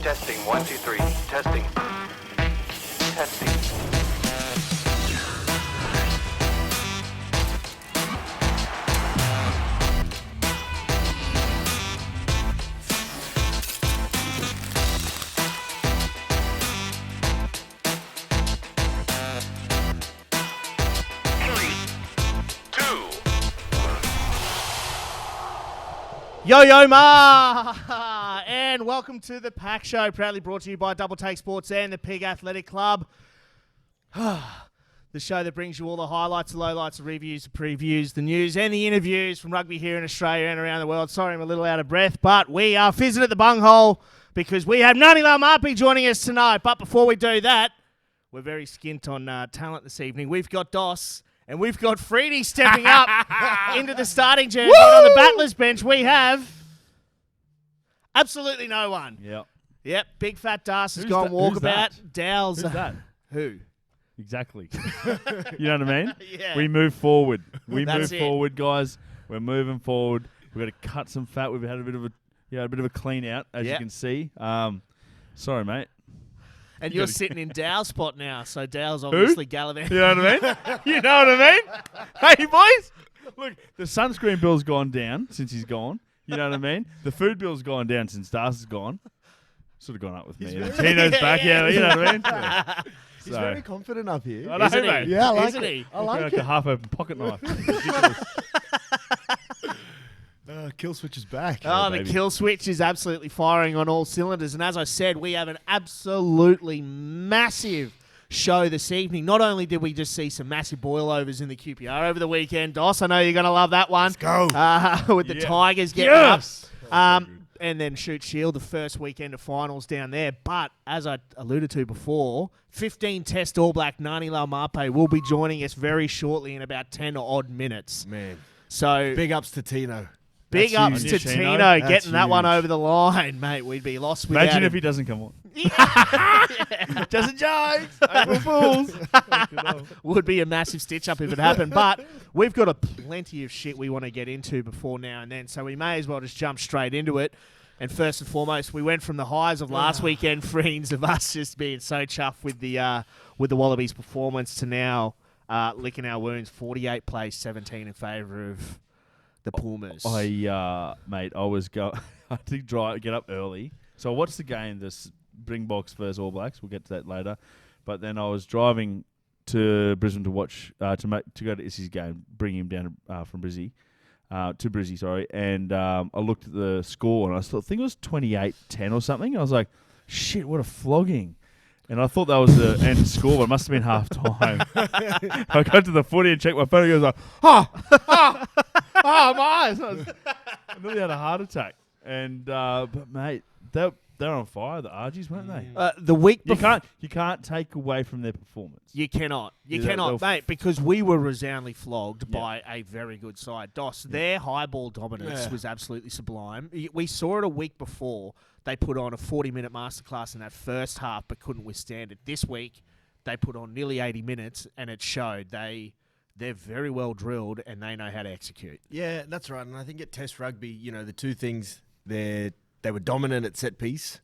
Testing, 1, 2, 3. Testing. Testing. Yo ma! And welcome to the PAC Show, proudly brought to you by DoubleTake Sports and the Pig Athletic Club. The show that brings you all the highlights, the lowlights, the reviews, the previews, the news, and the interviews from rugby here in Australia and around the world. Sorry, I'm a little out of breath, but we are fizzing at the bunghole because we have Nani Laumapi joining us tonight. But before we do that, we're very skint on talent this evening. We've got Dos. And we've got Freedy stepping up into the starting jersey. On the battlers bench, we have absolutely no one. Yep. Big fat Das has gone walkabout. Dow's. Who's that? Who? Exactly. You know what I mean? Yeah. We move forward. That's it. Forward, guys. We're moving forward. We've got to cut some fat. We've had a bit of a clean out, as you can see. Sorry, mate. And you're sitting in Dow's spot now, so Dow's obviously gallivanting. You know what I mean? You know what I mean? Hey, boys. Look, the sunscreen bill's gone down since he's gone. You know what I mean? The food bill's gone down since Das is gone. Sort of gone up with me. Tino's back. Yeah, you know what I mean? Yeah. He's very confident up here. I know, Isn't mate. he? Yeah, I like Isn't it. he? I like a it. half-open pocket knife. Ridiculous. Kill switch is back. Oh, the kill switch is absolutely firing on all cylinders. And as I said, we have an absolutely massive show this evening. Not only did we just see some massive boilovers in the QPR over the weekend, Dos, I know you're going to love that one. Let's go. With the Tigers getting up. And then Shoot Shield, the first weekend of finals down there. But as I alluded to before, 15 Test All Black Nani Laumapi will be joining us very shortly in about 10 odd minutes. Man. So Big ups to Tino. Big ups huge. to Tino. Tino That's getting that one huge. over the line, mate. We'd be lost without Imagine him. if he doesn't come on. Just a joke. April Fools. Would be a massive stitch-up if it happened. But we've got plenty of shit we want to get into before now and then, so we may as well just jump straight into it. And first and foremost, we went from the highs of last weekend, friends, of us just being so chuffed with the Wallabies' performance to now licking our wounds. 48 plays, 17 in favour of the Pumas. Mate, I did get up early. So I watched the game, the Springboks versus All Blacks. We'll get to that later. But then I was driving to Brisbane to watch, to go to Issy's game, bring him down from Brizzy. To Brizzy, sorry. And I looked at the score and I think it was 28-10 or something. I was like, shit, what a flogging. And I thought that was the end score, but it must have been half time. I got to the footy and checked my phone and I was like, my eyes. I nearly had a heart attack. And but mate, they're on fire. The Argies, weren't they? The week before, You can't take away from their performance. you cannot, They'll mate, because we were resoundingly flogged by a very good side. Dos, their high ball dominance was absolutely sublime. We saw it a week before. They put on a 40-minute masterclass in that first half, but couldn't withstand it. This week, they put on nearly 80 minutes, and it showed. They're very well drilled, and they know how to execute. Yeah, that's right. And I think at Test Rugby, the two things, they were dominant at set piece,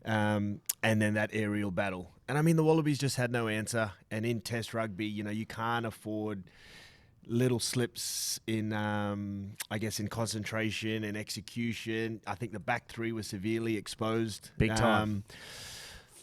and then that aerial battle. And I mean, the Wallabies just had no answer. And in Test Rugby, you can't afford little slips in, in concentration and execution. I think the back three were severely exposed. Big time.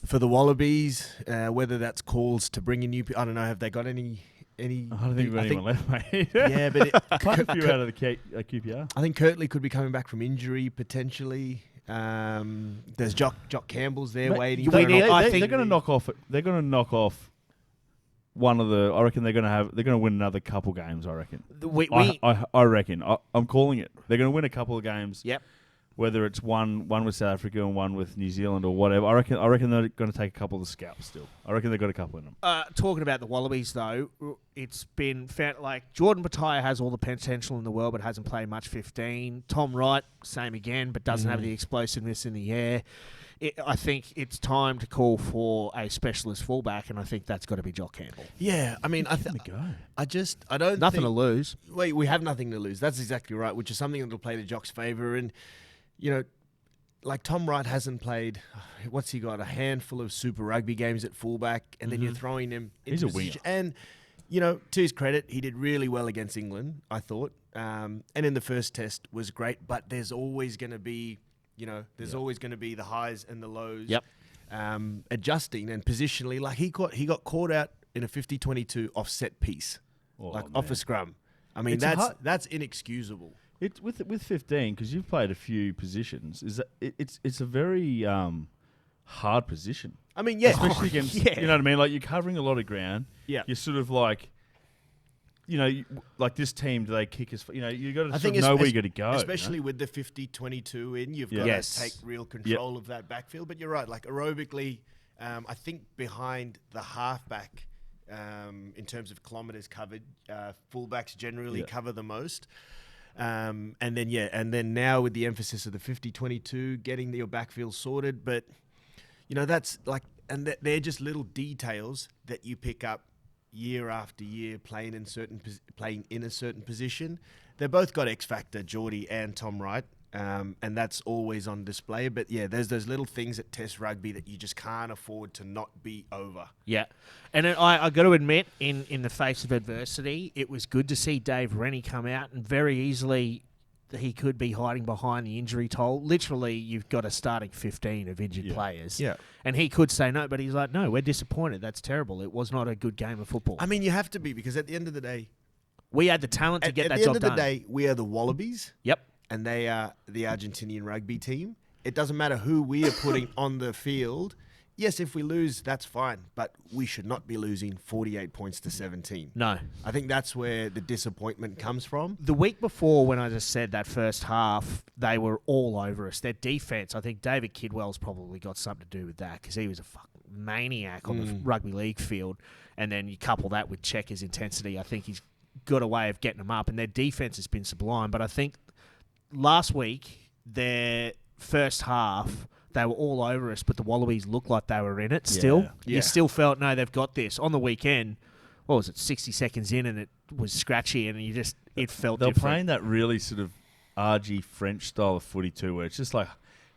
For the Wallabies, whether that's calls to bring in new people. I don't know, have they got any... I don't think we've got anyone left, mate. Yeah, but Quite a few out of the QPR. I think Kirtley could be coming back from injury potentially. There's Jock Campbell's there waiting. They're going to knock off. They're going to knock off one of the. I reckon they're going to win another couple games. I reckon. I reckon. I'm calling it. They're going to win a couple of games. Yep. Whether it's one with South Africa and one with New Zealand or whatever, I reckon they're going to take a couple of the scalps still. I reckon they've got a couple in them. Talking about the Wallabies, though, it's been found like Jordan Petaia has all the potential in the world, but hasn't played much 15. Tom Wright, same again, but doesn't have the explosiveness in the air. I think it's time to call for a specialist fullback, and I think that's got to be Jock Campbell. Yeah, I mean, I don't Nothing think, to lose. Wait, we have nothing to lose. That's exactly right, which is something that'll play to Jock's favour. And like Tom Wright hasn't played. What's he got? A handful of Super Rugby games at fullback, and then you're throwing him. He's into a winger. position. And to his credit, he did really well against England, I thought. And in the first test was great, but there's always going to be, always going to be the highs and the lows. Yep. Adjusting and positionally, like he got caught out in a 50-22 offset piece, off a scrum. I mean, that's inexcusable. It's with 15, because you've played a few positions. It's a very hard position. I mean, yeah, especially against you know what I mean. Like, you're covering a lot of ground. Yeah, you're sort of like, like this team. Do they kick us? You got to think know where you got to go. Especially with the 50-22 in, you've got to take real control of that backfield. But you're right. Like aerobically, I think behind the halfback, in terms of kilometres covered, fullbacks generally cover the most. And then now with the emphasis of the 50-22, getting your backfield sorted. But, that's like, and they're just little details that you pick up year after year playing in a certain position. They both got X Factor, Geordie and Tom Wright. And that's always on display. But, there's those little things at Test Rugby that you just can't afford to not be over. Yeah. And I got to admit, in the face of adversity, it was good to see Dave Rennie come out, and very easily he could be hiding behind the injury toll. Literally, you've got a starting 15 of injured players. Yeah. And he could say no, but he's like, no, we're disappointed. That's terrible. It was not a good game of football. I mean, you have to be, because at the end of the day, we had the talent to get that job done. At the end of the day, we are the Wallabies. Yep. And they are the Argentinian rugby team. It doesn't matter who we are putting on the field. Yes, if we lose, that's fine. But we should not be losing 48 points to 17. No. I think that's where the disappointment comes from. The week before, when I just said that first half, they were all over us. Their defense, I think David Kidwell's probably got something to do with that, because he was a fucking maniac on the rugby league field. And then you couple that with Cheika's intensity. I think he's got a way of getting them up. And their defense has been sublime. But I think last week, their first half, they were all over us, but the Wallabies looked like they were in it still. Yeah. You still felt, no, they've got this. On the weekend, what was it, 60 seconds in, and it was scratchy, and it felt They're different. playing that really sort of RG French style of footy too, where it's just like,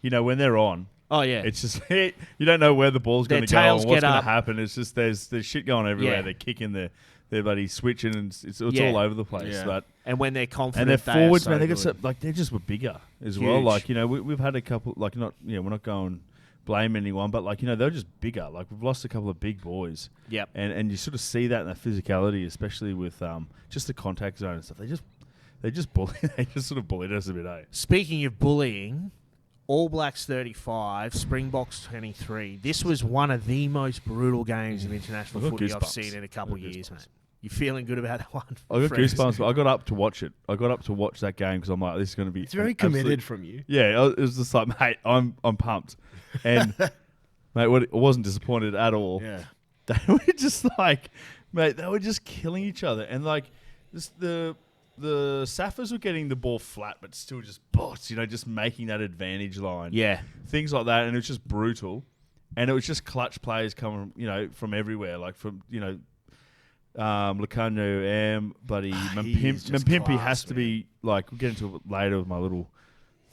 when they're on, oh, yeah. it's just, you don't know where the ball's going to go and what's going to happen. It's just, there's shit going everywhere. Yeah. They're kicking, they're bloody switching, and it's all over the place. Yeah. But and when they're confident, and their forwards, man, they got good. they just were bigger as Huge. well. Like, we've had a couple, like, not, we're not going blame anyone, but like, they're just bigger. Like, we've lost a couple of big boys. Yep. And you sort of see that in their physicality, especially with just the contact zone and stuff. They just sort of bullied us a bit, eh? Speaking of bullying, All Blacks 35, Springboks 23. This was one of the most brutal games of international I've got footy I've goosebumps. seen in a couple of I've got years, goosebumps. mate. You feeling good about that one? I got Freeze? goosebumps, but I got up to watch it. I got up to watch that game because I'm like, this is going to be. It's very committed from you. Yeah, it was just like, mate, I'm pumped, and mate, I wasn't disappointed at all. Yeah. They were just like, mate, they were just killing each other, and like, the Saffers were getting the ball flat, but still just bots, just making that advantage line. Yeah. Things like that, and it was just brutal, and it was just clutch players coming, from everywhere, like from Lacano, buddy, Mpimpy has to be like. We'll get into it later with my little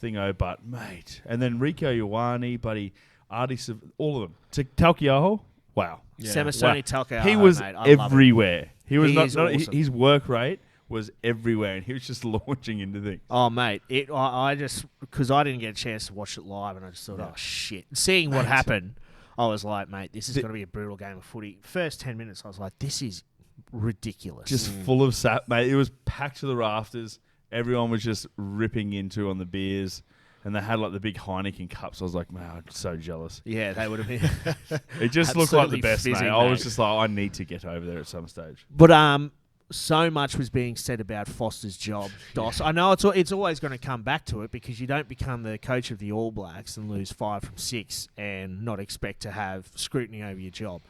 thingo, but mate, and then Rico Ioane, buddy, Artis, all of them. Talkiaho, wow, Semisoni Talkiaho, he was mate. I love everywhere. He was He not is awesome. his work rate was everywhere, and he was just launching into things. Oh, mate, I just, because I didn't get a chance to watch it live, and I just thought, oh, shit. Seeing what happened, I was like, mate, this is going to be a brutal game of footy. First 10 minutes, I was like, this is ridiculous. Just full of sap, mate. It was packed to the rafters. Everyone was just ripping into on the beers, and they had like the big Heineken cups. I was like, man, I'm so jealous. Yeah, they would have been. It just looked like the Absolutely best, mate. fizzing, I was mate. just like, I need to get over there at some stage. But so much was being said about Foster's job, Dos. I know it's always going to come back to it, because you don't become the coach of the All Blacks and lose 5 from 6 and not expect to have scrutiny over your job.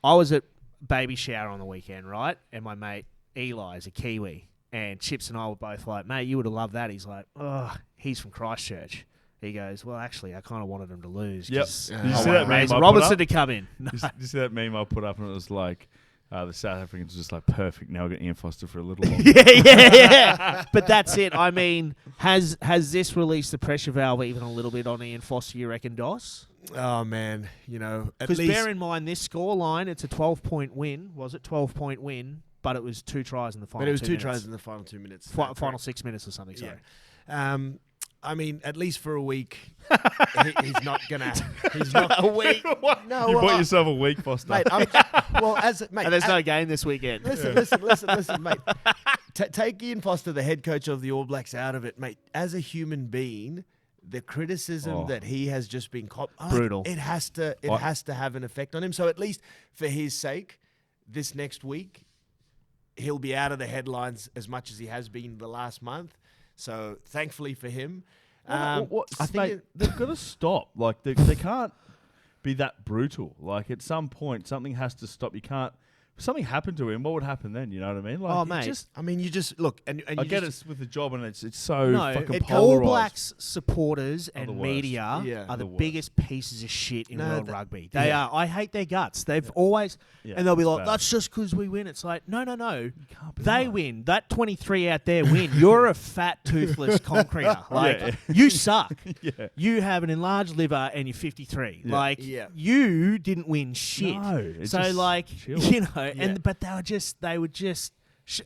I was at baby shower on the weekend, right? And my mate Eli is a Kiwi, and Chips and I were both like, mate, you would have loved that. He's like, oh, he's from Christchurch. He goes, well, actually, I kind of wanted him to lose. Yep. 'cause Did you I see wanted that meme Razor I put Robertson up? to come in. Did you see that meme I put up, and it was like, The South Africans just like perfect. Now we're getting Ian Foster for a little longer. yeah. But that's it. I mean, has this released the pressure valve even a little bit on Ian Foster, you reckon, Doss? Oh, man. You know, at Because least... bear in mind, this scoreline, it's a 12-point win. Was it 12-point win? But it was 2 tries in the final 2 minutes. But it was 2 tries in the final 2 minutes. Final 6 minutes or something, sorry. Yeah. I mean, at least for a week, he's not gonna. He's not A week? No, You well, bought yourself a week, Foster. mate. Mate, And there's no game this weekend. listen, mate. Take Ian Foster, the head coach of the All Blacks, out of it, mate. As a human being, the criticism that he has just been brutal. It has to have an effect on him. So at least for his sake, this next week, he'll be out of the headlines as much as he has been the last month. So thankfully for him, I think they've got to stop. Like they can't be that brutal. Like at some point, something has to stop. You can't. If something happened to him, what would happen then? You know what I mean? Like, Oh, mate. you just look and I get it's with the job, and it's so No, fucking All polarized. Blacks supporters the and worst. media Yeah. are the The worst. biggest pieces of shit in world that- rugby. They are. I hate their guts. They've always, Yeah, and they'll be it's like, bad. "That's just because we win." It's like, no. can't be They right. win. That 23 out there win. You're a fat, toothless concreter. Like you suck. Yeah. You have an enlarged liver and you're 53. Yeah. Like Yeah. you didn't win shit. No, it's so just like chill. you know, Yeah. but they would just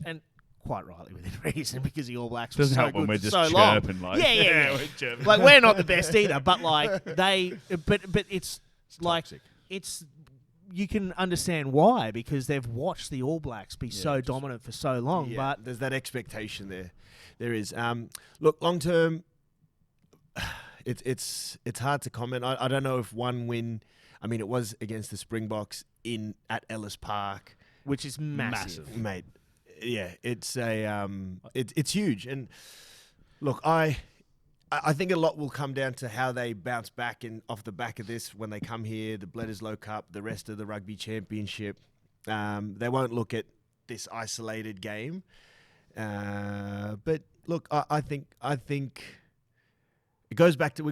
and quite rightly within reason because the All Blacks were Doesn't so help good when we're for just so long. chirping. Like, Yeah. we're chirping. Like we're not the best either, but like but it's like toxic. it's you can understand why because they've watched the All Blacks be so just- dominant for so long. Yeah, But there's that expectation there. There is. Look, long term, it's hard to comment. I don't know if one win. I mean, it was against the Springboks at Ellis Park, which is massive. mate. Yeah, it's it's huge. And look, I think a lot will come down to how they bounce back off the back of this when they come here, the Bledisloe Cup, the rest of the Rugby Championship. They won't look at this isolated game. But look, I think we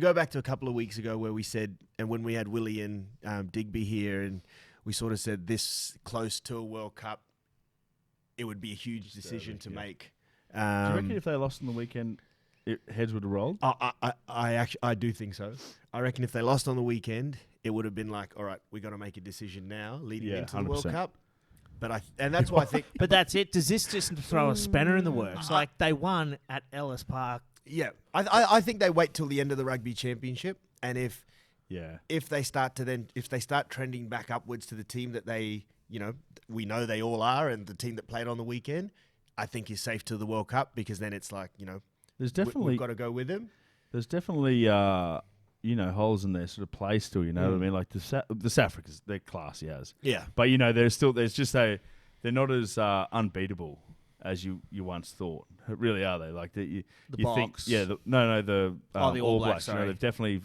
go back to a couple of weeks ago where we said, and when we had Willie and Digby here, and we sort of said this close to a World Cup, it would be a huge decision to make. Do you reckon if they lost on the weekend, heads would have rolled? I do think so. I reckon if they lost on the weekend, it would have been like, all right, we got to make a decision now leading Yeah, into the World 100%. Cup. And that's why I think. But that's it. Does this just throw a spanner in the works? Like they won at Ellis Park. Yeah, I think they wait till the end of the Rugby Championship, and if they start trending back upwards to the team that we know they all are, and the team that played on the weekend, I think is safe to the World Cup because then it's like There's definitely we've got to go with them. There's definitely holes in their sort of play still. You know what I mean? Like the South Africans, they're classy as. Yeah, But there's just they're not as unbeatable as you once thought. Really, are they? Like you think? Box. Yeah. The All Blacks, sorry. they've definitely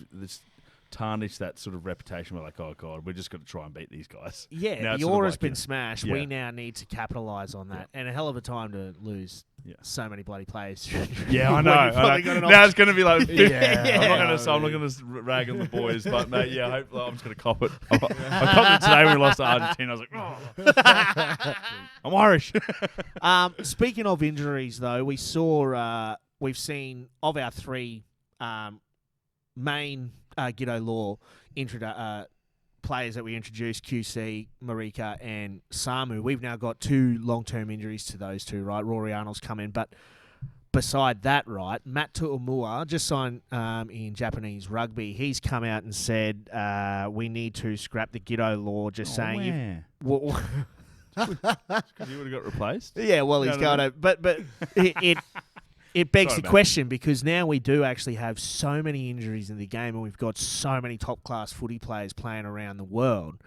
tarnished that sort of reputation. We're like, oh god, we're just got to try and beat these guys. Yeah, Now the it's sort of aura's like, been smashed. yeah. We now need to capitalise on that, and a hell of a time to lose so many bloody players. Yeah, I When know. you've probably got an Now it's going to be like, 50. Yeah. I'm not going to rag on the boys, but mate, yeah, hopefully I'm just going to cop it. I copped it today when we lost to Argentina. I was like, oh. I'm Irish. Speaking of injuries, though, we've seen of our three main G'day Law players that we introduced, QC, Marika, and Samu. We've now got 2 long-term injuries to those 2, right? Rory Arnold's come in, but beside that, right, Matt Tu'umua just signed in Japanese rugby. He's come out and said we need to scrap the G'day Law, just saying... Because he would have got replaced. Yeah, well, he's No, going no. to... But it begs Sorry, the mate. question because now we do actually have so many injuries in the game and we've got so many top-class footy players playing around the world.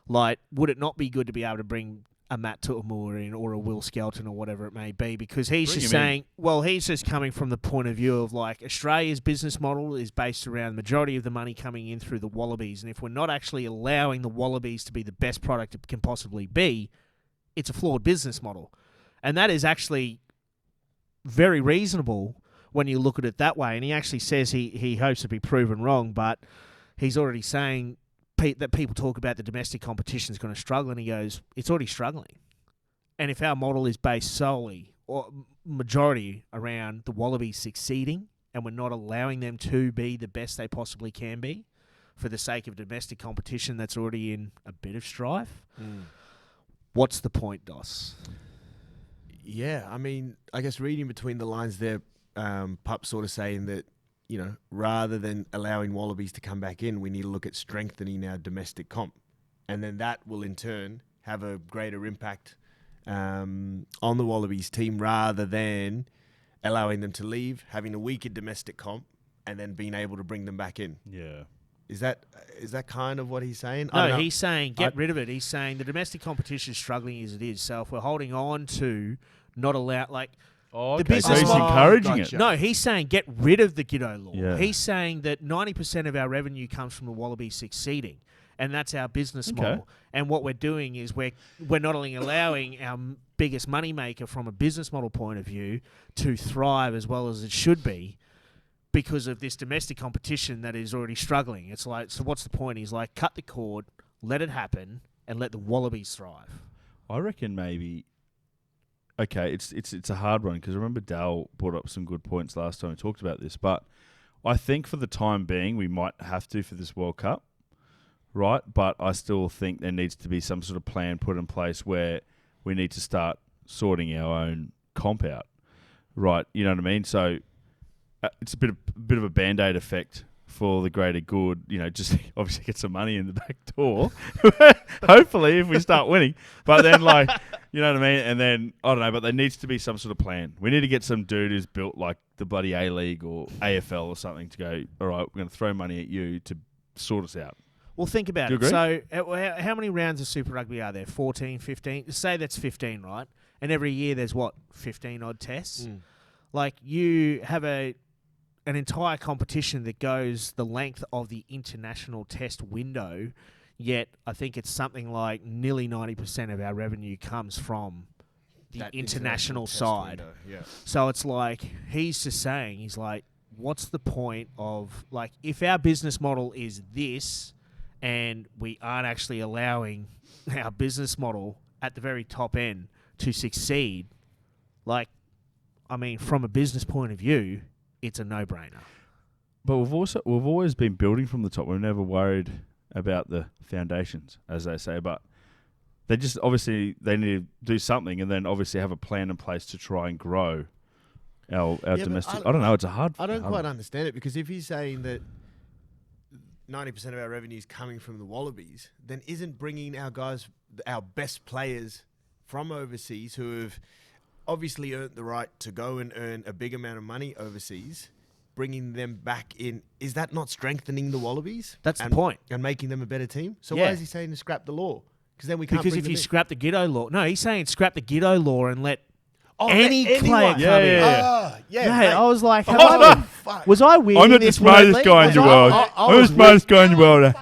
Like, would it not be good to be able to bring a Matt Tu'umua in or a Will Skelton or whatever it may be? Because he's Bring just him in. saying... Well, he's just coming from the point of view of, like, Australia's business model is based around the majority of the money coming in through the Wallabies. And if we're not actually allowing the Wallabies to be the best product it can possibly be, it's a flawed business model. And that is actually very reasonable when you look at it that way. And he actually says he hopes to be proven wrong, but he's already saying that people talk about the domestic competition is going to struggle, and he goes, it's already struggling. And if our model is based solely or majority around the Wallabies succeeding, and we're not allowing them to be the best they possibly can be for the sake of domestic competition that's already in a bit of strife, what's the point, Dos? Yeah, I mean, I guess reading between the lines there, Pup sort of saying that, rather than allowing Wallabies to come back in, we need to look at strengthening our domestic comp. And then that will in turn have a greater impact on the Wallabies team rather than allowing them to leave, having a weaker domestic comp, and then being able to bring them back in. Yeah. Is that kind of what he's saying? No, he's saying get rid of it. He's saying the domestic competition is struggling as it is. So if we're holding on to not allow, like, Oh, the okay. business so he's model- encouraging Gotcha. it. No, he's saying get rid of the Giddo law. Yeah. He's saying that 90% of our revenue comes from the Wallabies succeeding, and that's our business Okay. model. And what we're doing is we're not only allowing our biggest moneymaker from a business model point of view to thrive as well as it should be because of this domestic competition that is already struggling. It's like, so what's the point? He's like, cut the cord, let it happen, and let the Wallabies thrive. I reckon maybe. Okay, it's a hard one because I remember Dal brought up some good points last time we talked about this, but I think for the time being we might have to for this World Cup, right? But I still think there needs to be some sort of plan put in place where we need to start sorting our own comp out, right? You know what I mean? So it's a bit of a Band-Aid effect for the greater good, just obviously get some money in the back door. Hopefully, if we start winning. But then, you know what I mean? And then, I don't know, but there needs to be some sort of plan. We need to get some dude who's built like the bloody A-League or AFL or something to go, all right, we're going to throw money at you to sort us out. Well, think about Do you it. agree? So how many rounds of Super Rugby are there? 14, 15? Say that's 15, right? And every year there's, 15-odd tests? Like, you have an entire competition that goes the length of the international test window, yet I think it's something like nearly 90% of our revenue comes from the That international test side. window, yeah. So it's like, he's just saying, he's like, what's the point of, like, if our business model is this and we aren't actually allowing our business model at the very top end to succeed, like, I mean, from a business point of view, it's a no-brainer. But we've always been building from the top. We've never worried about the foundations, as they say. But they just obviously they need to do something, and then obviously have a plan in place to try and grow our but domestic. I don't know. It's a hard. I don't hard quite one. understand it because if he's saying that 90% of our revenue is coming from the Wallabies, then isn't bringing our guys, our best players from overseas who have obviously earned the right to go and earn a big amount of money overseas, bringing them back in, is that not strengthening the Wallabies? That's the point. And making them a better team? So Yeah. why is he saying to scrap the law? Because then we can't Because bring if them you in. scrap the Giddo law... No, he's saying scrap the Giddo law and let Oh, any let player anyone come Yeah, in. yeah, yeah. Ah, yeah. Mate, mate. I was like, have Oh, I no. been- Fuck. was I wording I'm not the this smartest weirdly? guy in the Was world. I I'm the smartest guy in the world.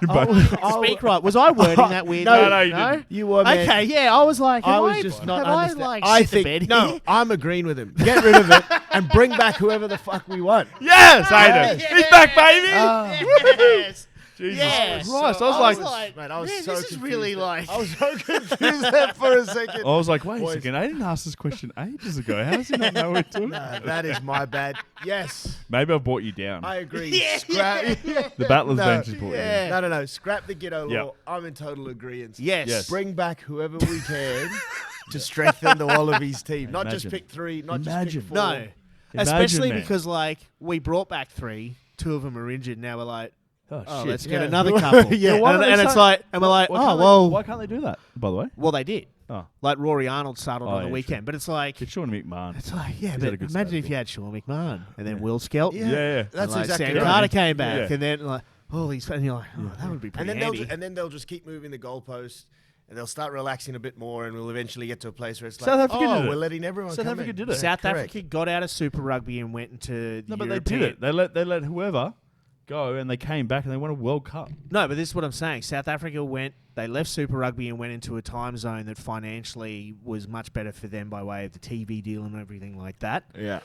Speak right. Was I wording that weirdly? No, you didn't. You were, man. Okay, yeah, I was like, I have was just not have I, understand. like, I shit the think bed no. here? I'm agreeing with him. Get rid of it and bring back whoever the fuck we want. Yes, Aiden. Yeah. He's back, baby. Yes. Jesus Yes. Christ. I was like, man, I was man, so this is confused really there. like... I was so confused there for a second. I was like, wait a Boys. second. Aiden asked this question ages ago. How does he not know what we're talking Nah, about? that is my bad. Yes, Maybe I brought you down. I agree. Yeah. Scrap. The Battlers No, bench has brought you yeah. down. No. Scrap the Giddo Yep. law. I'm in total agreement. Yes. Yes. Bring back whoever we can to strengthen the Wallabies team. Not just Imagine. pick three. Not Imagine. just pick four. No. Imagine, Especially man. because, like, we brought back 3. 2 of them are injured. Now we're like, Oh, oh, shit. let's get Yeah. another couple. Yeah. Why And, don't and they it's say- like, and we're like, Why oh, can't they- well. Why can't they do that, by the way? Well, they did. Oh. Like Rory Arnold started Oh, on the yeah, weekend. sure. But it's like, It's Sean McMahon. it's like, yeah, He's but had a good imagine start, if you had Sean McMahon and then Will Skelton. Yeah, yeah. That's and, like, exactly Sam right. Carter came back. Yeah. And then, like, all these, and you're like, oh, that would be pretty handy. And then they'll just keep moving the goalposts, and they'll start relaxing a bit more, and we'll eventually get to a place where it's like, South Africa oh, did it. we're letting everyone South come Africa in. did it. South Correct. Africa got out of Super Rugby and went into the No, but European. they did it. They let whoever go, and they came back and they won a World Cup. No, but this is what I'm saying. South Africa they left Super Rugby and went into a time zone that financially was much better for them by way of the TV deal and everything like that. Yeah.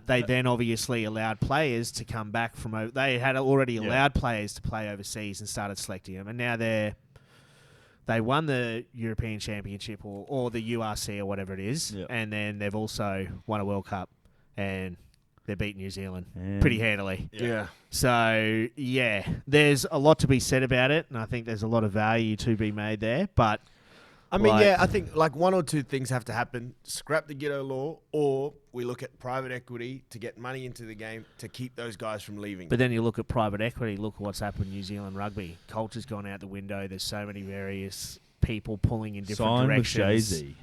They then obviously allowed players to come back from. They had already allowed players to play overseas and started selecting them, and now they won the European Championship or the URC or whatever it is, and then they've also won a World Cup, and they beat New Zealand pretty handily. Yeah. So, yeah, there's a lot to be said about it, and I think there's a lot of value to be made there. But I mean, I think like one or two things have to happen. Scrap the Ghetto Law, or we look at private equity to get money into the game to keep those guys from leaving. But then you look at private equity, look what's happened in New Zealand rugby. Culture's gone out the window. There's so many various people pulling in different directions. Jay-Z.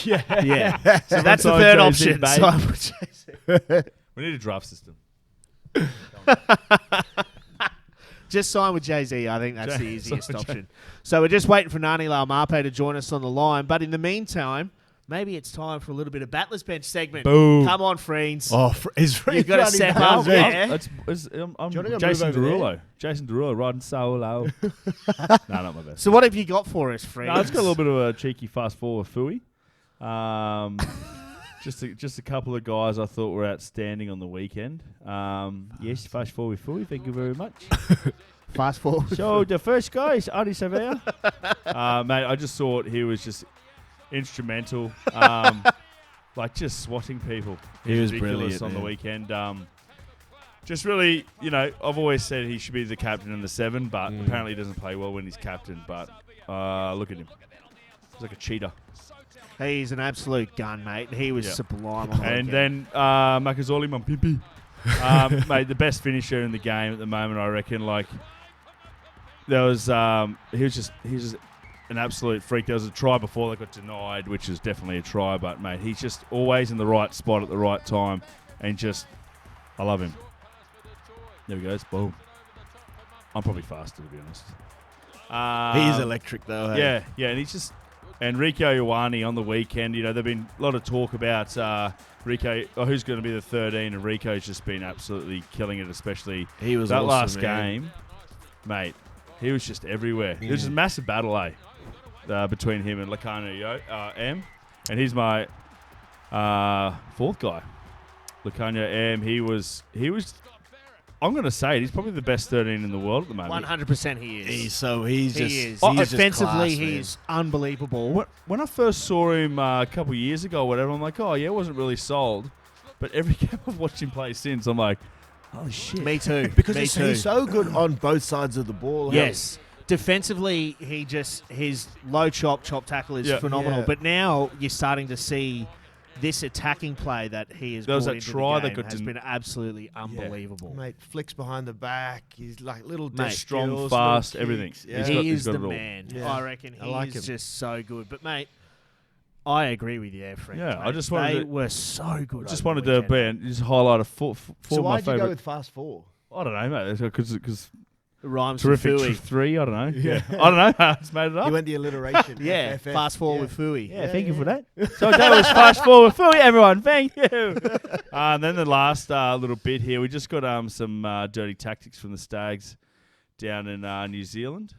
Yeah. So that's the third option. Sign with Jay-Z. We need a draft system. Just sign with Jay-Z. I think that's the easiest option. So we're just waiting for Nani Laumape to join us on the line. But in the meantime, maybe it's time for a little bit of Battler's Bench segment. Boom. Come on, Freens. Oh, is You've got to step up. Yeah. I'm Do you wanna go Jason move over Derulo. Jason Derulo riding solo. No, not my best. So what have you got for us, Freens? No, it's got a little bit of a cheeky fast forward fooey. Just a couple of guys I thought were outstanding on the weekend. Yes, fast forward fooey. Thank you very much. Fast forward. So the first guy is Adi Savea. Mate, I just thought he was just instrumental. Like just swatting people. He was ridiculous brilliant on the man. weekend. Just really, I've always said he should be the captain in the 7, but apparently he doesn't play well when he's captain. But look at him. He's like a cheater. He's an absolute gun, mate. He was sublime on the And weekend. then Makazoli Mampipi. Mate, the best finisher in the game at the moment, I reckon. Like, there was, he was just an absolute freak. There was a try before that got denied, which is definitely a try. But, mate, he's just always in the right spot at the right time. And just, I love him. There we go. Boom. I'm probably faster, to be honest. He is electric, though. Hey? Yeah, and he's just... And Rico Ioane on the weekend, there's been a lot of talk about Rico, who's going to be the 13, and Rico's just been absolutely killing it, especially He was that awesome, last man. game. Mate, he was just everywhere. It was just a massive battle, between him and Lacano M. And he's my fourth guy. Lacano M, he was I'm going to say it. He's probably the best 13 in the world at the moment. 100% he is. He is. He's He's offensively, just class, he's unbelievable. When I first saw him a couple of years ago or whatever, I'm like, oh, yeah, wasn't really sold. But every game I've watched him play since, I'm like, holy shit. Me too. Because Me he's too. so good on both sides of the ball. Yes. Defensively, his low chop tackle is phenomenal. Yeah. But now you're starting to see this attacking play that he has There was brought that into try the that game got has been absolutely unbelievable. Mate, flicks behind the back. He's like little Mate, death strong, skills, fast, little everything. kicks. He's Yeah. got- He is got the it all. man. Yeah. I reckon I like he's him. just so good. But, mate, I agree with you, Frank. Yeah, I mate. just wanted they to- were so good. Just over wanted the to weekend. just highlight a four So of my why'd you go favourite. with fast 4? I don't know, mate. Because It rhymes terrific with Fooey. 3, I don't know. Yeah. I don't know. I just made it up. You went the alliteration. Yeah, FFF. fast forward with Fooey. Yeah, thank you for that. So that was fast forward for everyone. Thank you. And then the last little bit here, we just got some dirty tactics from the Stags down in New Zealand.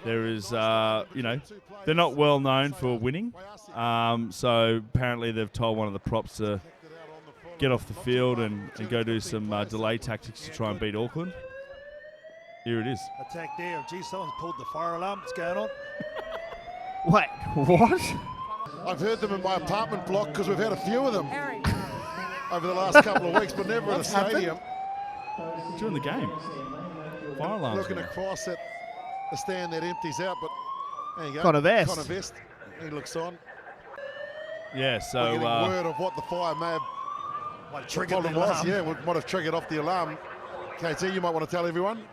There is, they're not well known for winning. So apparently they've told one of the props to get off the field and go do some delay tactics to try and beat Auckland. Here it is. Attack there. Gee, someone's pulled the fire alarm. What's going on? Wait, what? I've heard them in my apartment block because we've had a few of them over the last couple of weeks, but never at a stadium. During the game. Fire alarms. Looking across at the stand that empties out, but there you go. Connor Vest. Connor Vest. He looks on. Yeah, We're so getting word of what the fire may have Like the triggered the problem was. alarm. Yeah, might have triggered off the alarm. KT, you might want to tell everyone.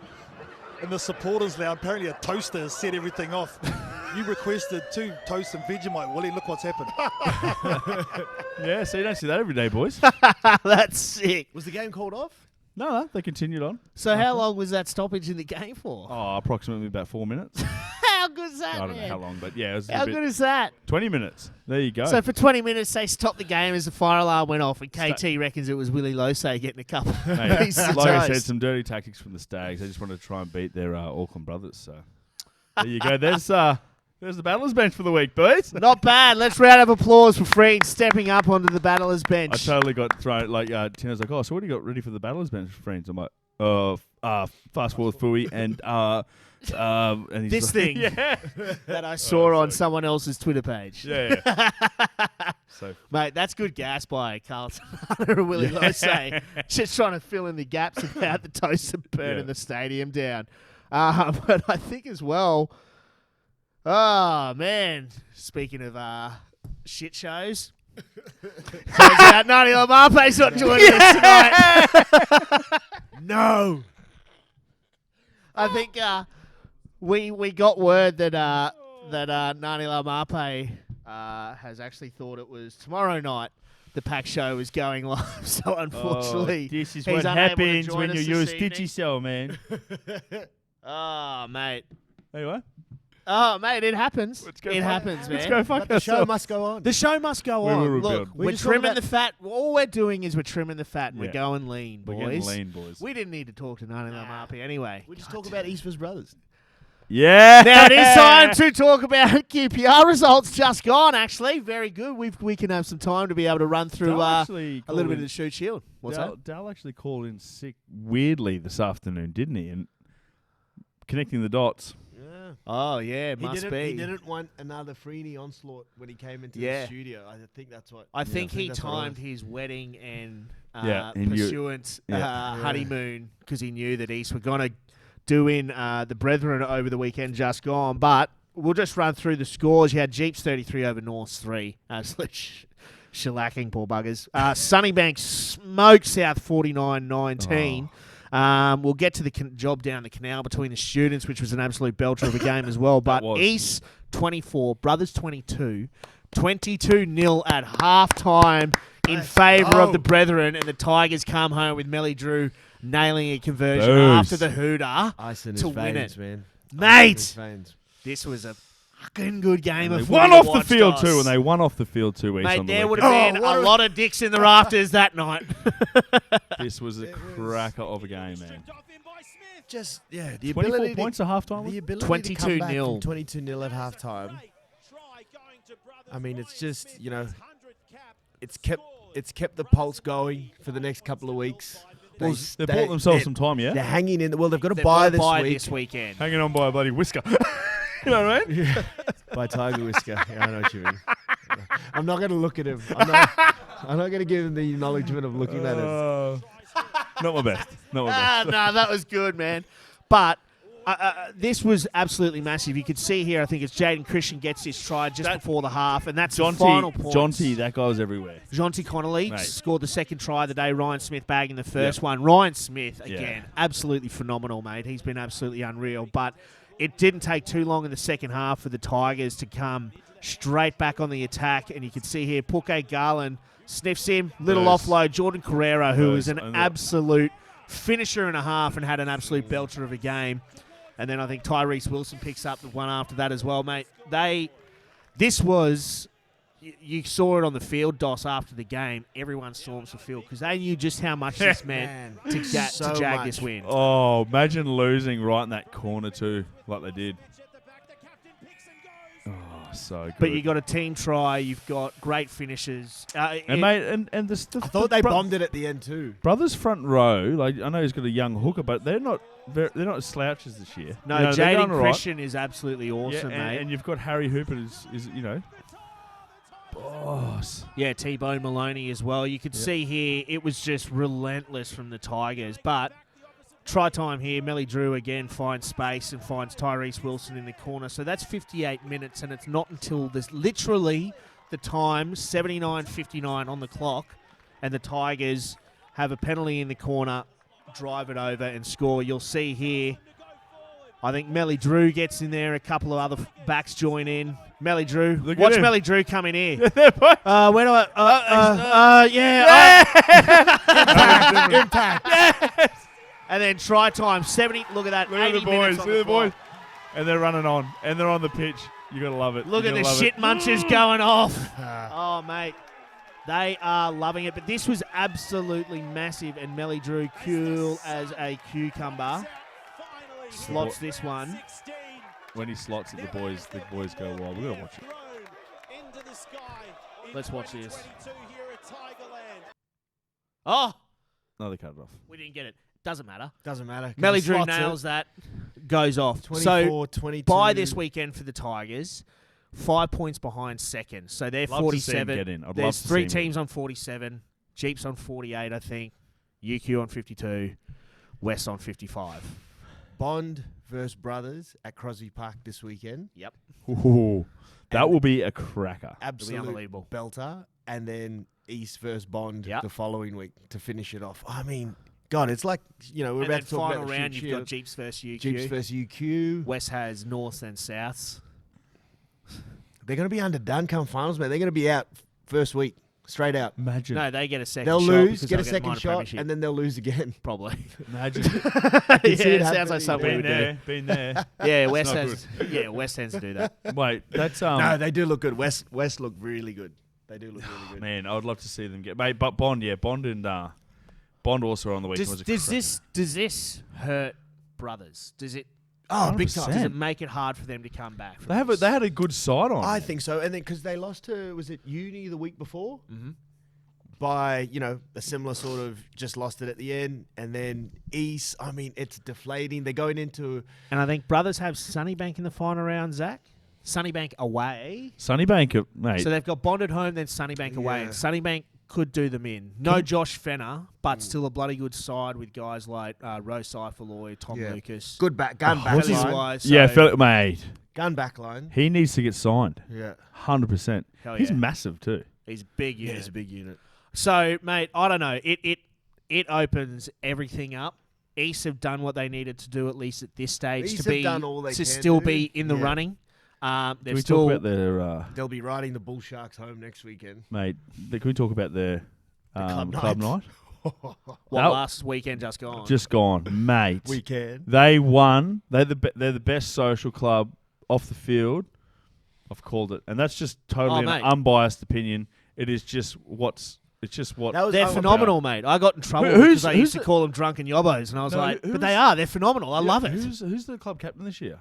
In the supporters lounge, apparently a toaster has set everything off. You requested 2 toast and Vegemite, Willie. Look what's happened. yeah, so you don't see that every day, boys. That's sick. Was the game called off? No, they continued on. So how long was that stoppage in the game for? Oh, approximately about 4 minutes. How good is that, I don't know man? how long, but yeah, it was How a bit, good is that? 20 minutes. There you go. So for 20 minutes, they stopped the game as the fire alarm went off, and KT reckons it was Willie Losay getting a couple Mate, pieces of like I toast. said, some dirty tactics from the Stags. They just wanted to try and beat their Auckland brothers. So there you go. There's the battlers bench for the week, boys. Not bad. Let's round of applause for Freed stepping up onto the battlers bench. I totally got thrown. Like Tina's like, oh, so what do you got ready for the battlers bench, friends? I'm like, fast forward Fui and he's This like, thing yeah, that I saw on someone else's Twitter page. yeah. So Mate, that's good gas by Carlton Hunter and Willie Losay. Just trying to fill in the gaps about the toast and burning the stadium down. But I think as well, oh, man, speaking of shit shows, turns out Nani Lamape's not joining us tonight. No. I think we got word that Nani Lamape has actually thought it was tomorrow night the PAC Show was going live. So unfortunately, this is he's what unable to happens join when us you this use evening. Stitchy Cell, man. Oh, mate. Anyway, Oh, mate, it happens. let's go. It happens, man. Let's go fuck But the show ourselves. must go on. The show must go We on. will Look, rebuild. we're just talking trimming about- the fat. All we're doing is we're trimming the fat and we're Yeah. going lean, We're boys. getting lean, boys. We didn't need to talk to Nani Lamape anyway. We just talk about Eastwood Brothers. Yeah. Now it is time to talk about QPR results just gone, actually. Very good. We can have some time to be able to run through Dal a actually little bit called of the shoot shield. What's that? Dal actually called in sick weirdly this afternoon, didn't he? And connecting the dots. Yeah. Oh, yeah, He must didn't, be. he didn't want another Freeney onslaught when he came into Yeah. the studio. I think that's what. I think he that's what it timed was. his wedding and Yeah, and you- pursuant Yeah. honeymoon because he knew that East were going to do in the Brethren over the weekend just gone. But we'll just run through the scores. You had Jeeps 33 over Norths 3. Absolute shellacking, poor buggers. Sunnybank smoked South 49-19. We'll get to the job down the canal between the students, which was an absolute belter of a game as well. But was. East 24, Brothers 22, 22-0 at halftime in favour of the Brethren, and the Tigers come home with Melly Drew nailing a conversion Booze. after the hooter Ice in to his win veins, it. man. Mate! Ice in his veins. This was a fucking good game They of won footy to off the watch, field Doss. too, and they won off the field 2 weeks Mate, on the there would weekend. have been a lot of dicks in the rafters that night. This was a cracker of a game, man. Just the 24 ability points at halftime. the ability to come back 22-0. from 22-0 at halftime. I mean, it's just it's kept the pulse going for the next couple of weeks. Well, they bought themselves some time, They're yeah? hanging in. Well, they've got to They've buy got to this week. this weekend. Hanging on by a bloody whisker. You know what I mean? By Tiger Whisker. Yeah, I know what you mean. I'm not going to look at him. I'm not going to give him the acknowledgement of looking at him. Not my best. Not my best. No, that was good, man. But this was absolutely massive. You could see here, I think it's Jaden Christian gets his try just before the half, and that's the final point. Jonty, that guy was everywhere. Jonty Connolly Mate. scored the second try of the day. Ryan Smith bagging the first one. Ryan Smith, again, Yeah. absolutely phenomenal, mate. He's been absolutely unreal. But it didn't take too long in the second half for the Tigers to come straight back on the attack. And you can see here, Puke Garland sniffs him. Little Booze. offload. Jordan Carrera, who was an Booze. absolute finisher and a half and had an absolute belter of a game. And then I think Tyrese Wilson picks up the one after that as well, mate. This was, you saw it on the field, Doss, after the game. Everyone storms the field because they knew just how much this meant to So jag much. this win. Oh, imagine losing right in that corner too, like they did. Oh, so good. But you got a team try. You've got great finishes. and mate, and the I thought they bombed it at the end too. Brothers front row, like I know he's got a young hooker, but they're not as slouches this year. No, You know, they're Jaden going all right. Christian is absolutely awesome, and, mate. and you've got Harry Hooper is boss. Yeah, T-Bone Maloney as well. You could see here it was just relentless from the Tigers. But try time here. Melly Drew again finds space and finds Tyrese Wilson in the corner. So that's 58 minutes, and it's not until this literally the time 79:59 on the clock, and the Tigers have a penalty in the corner, drive it over and score. You'll see here, I think Melly Drew gets in there. A couple of other backs join in. Melly Drew. Look at Watch him. Melly Drew come in here. Where do Impact. And then try time, 70. Look at that. Look at 80 the minutes boys. on Look at the boys. and they're running on, and they're on the pitch. You gotta love it. Look You at the gotta love shit it. munchers going off. Oh, mate. They are loving it. But this was absolutely massive, and Melly Drew cool as a cucumber. Slots this one. When he slots it, the boys go wild. We gotta watch it. Let's watch this. Oh, No, they cut it off. we didn't get it. Doesn't matter. Doesn't matter. 'cause Melly he Drew slots it. nails that. Goes off. 24, So 22. by this weekend for the Tigers, 5 points behind second. So they're Love to see him 47. get in. I'd love There's to three see him get teams on 47. Jeeps on 48, I think. UQ on 52. West on 55. Bond versus Brothers at Crosby Park this weekend. Yep. Ooh, that will be a cracker. Absolute unbelievable. belter. And then East versus Bond Yep. the following week to finish it off. I mean, God, it's like, we're And about then to talk final about the round, shoot you've got shield. Jeeps versus UQ. Jeeps versus UQ. West has Norths and Souths. They're going to be underdone come finals, man. They're going to be out first week, straight out. Imagine. No, they get a second They'll shot. lose, because get a they'll second minor shot, premiership. and then they'll lose again. Probably. Imagine. see yeah, it it sounds happening. like something we Been do. there. Been there. Yeah, West not has. Yeah, West tends to do that. Wait, that's No, they do look good. West look really good. They do look really good. man. I would love to see them get. Mate, but Bond, Bond and Bond also on the weekend. Does this hurt Brothers? Does it? Oh, big 100%. time. Does it make it hard for them to come back? They had a good side on. I think so. And then because they lost to, was it Uni the week before? Mhm. By, a similar sort of just lost it at the end. And then East, I mean, it's deflating. They're going into, And I think Brothers have Sunnybank in the final round, Zach. Sunnybank away. Sunnybank, mate. So they've got Bond at home, then Sunnybank away. Yeah. And Sunnybank could do them in. No Josh Fenner, but still a bloody good side with guys like Rose Cypherloy, Tom Yeah. Lucas. good gun Fellas back line. wise, yeah, so- mate. Gun back line. He needs to get signed. Yeah. 100%. Hell He's yeah. massive too. He's a big Yeah, unit. it's a big unit. So, mate, I don't know. It opens everything up. East have done what they needed to do, at least at this stage, East to have be done all they to can still do. be in the Yeah. running. Can They've we still talk about their They'll be riding the Bull Sharks home next weekend. mate? Can we talk about their club club night. night? last weekend just gone. Just gone, mate. Weekend. They won. They're the best social club off the field. I've called it, and that's just totally Oh, an mate. unbiased opinion. It is just It's just what That was- They're I- phenomenal, mate. I got in trouble Who's- because I used who's to call them drunken yobbos, and I was No, like, who's- but they are. They're phenomenal. I love it. Who's the club captain this year?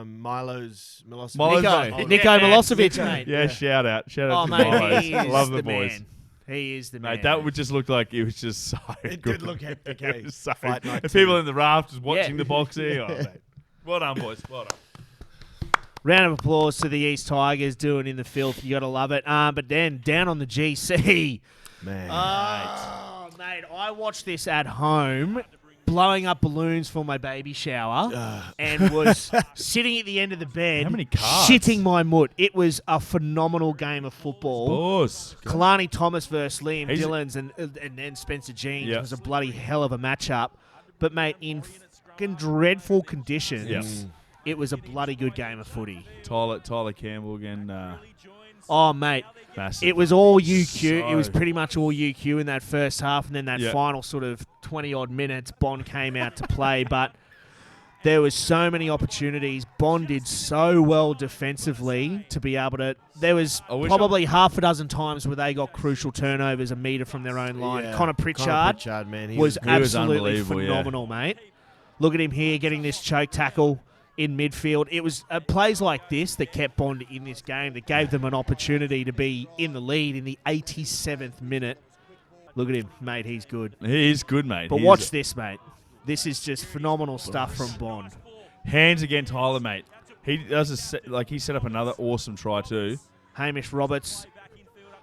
Milo's Milosevic. Milo's- Nico. Oh, Nico yeah. Milosevic, Nico. mate. Yeah, shout out Oh, to mate, Milos. he is Love the the boys. man. He is the man. Mate, that would just look like it was just so It good. did look hectic, It eh? was so Fight night the too. people in the rafters watching Yeah. the boxing. Oh, mate. Well done, boys. Well done. Round of applause to the East Tigers doing in the filth. You got to love it. But then down on the GC. Man. Oh, mate, I watched this at home, blowing up balloons for my baby shower, and was sitting at the end of the bed, How many cards? shitting my mood. It was a phenomenal game of football. Boss. Kalani Thomas versus Liam He's- Dillons and then Spencer Jeans Yeah. was a bloody hell of a matchup. But, mate, in fucking dreadful conditions, Yeah. it was a bloody good game of footy. Tyler Campbell again. Oh, mate. Massive. It was all UQ. So- It was pretty much all UQ in that first half, and then that Yeah. final sort of 20-odd minutes, Bond came out to play. But there was so many opportunities. Bond did so well defensively to be able to. There was I wish probably half a dozen times where they got crucial turnovers a metre from their own line. Yeah. Connor Pritchard man. He was he was absolutely unbelievable, yeah. phenomenal, mate. Look at him here getting this choke tackle in midfield. It was plays like this that kept Bond in this game, that gave them an opportunity to be in the lead in the 87th minute. Look at him, mate. He's good. He is good, mate. But He watch is- this, mate. This is just phenomenal stuff from Bond. hands again, Tyler, mate. He does he set up another awesome try too. Hamish Roberts.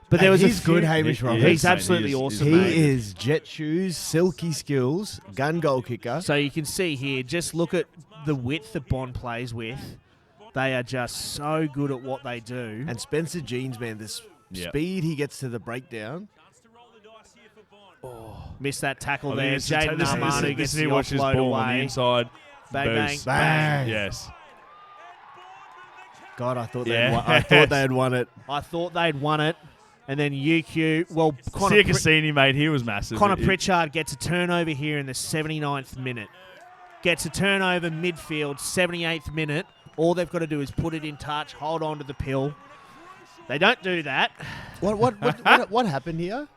But there was he's a few, good, Hamish He- Roberts. he He's is, mate. absolutely He is- awesome, He mate. is jet shoes, silky skills, gun goal kicker. So you can see here, just look at the width that Bond plays with. They are just so good at what they do. And Spencer Jeans, man, the Yep. speed he gets to the breakdown. Missed that tackle I there. think this is- Jaden this is- Armanu this gets is the he watches offload ball on the away. inside. Bang, bang, Boost. bang. Yes. God, I thought Yeah. I thought they had won it. I thought they'd won it. And then UQ, well, Connor, Cassini, mate, he was massive. Connor He- Pritchard gets a turnover here in the 79th minute. gets a turnover midfield, 78th minute. All they've got to do is put it in touch, hold on to the pill. They don't do that. What happened here?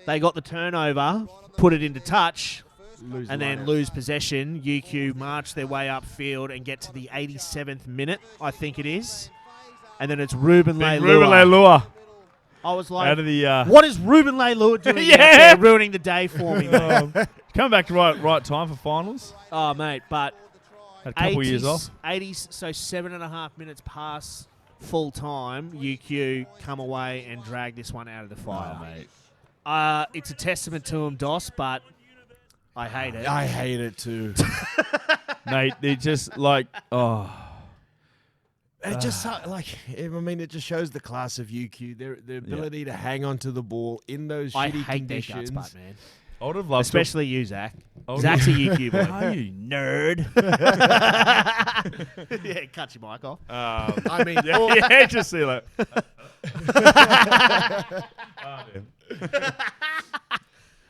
They got the turnover, put it into touch, Lose and the then line. lose possession. UQ march their way upfield and get to the 87th minute, I think it is. And then it's Ruben Big Leilua. Ruben Leilua I was like, out of the. what is Ruben Leilua doing Yeah. out there ruining the day for me, mate? Coming back to right time for finals. Oh, mate, but Had a couple of years off. 80s, so 7.5 minutes past full time, UQ come away and drag this one out of the fire. Oh, mate. It's a testament to him, Doss, but I hate it. I hate it too. Mate, they just like, It just it just shows the class of UQ, their ability to hang on to the ball in those I shitty hate their conditions. guts, but man. I would have loved Especially you, Zach. I would Zach's a UQ boy. Are you Nerd. Yeah, cut your mic off. I mean, yeah, just see like.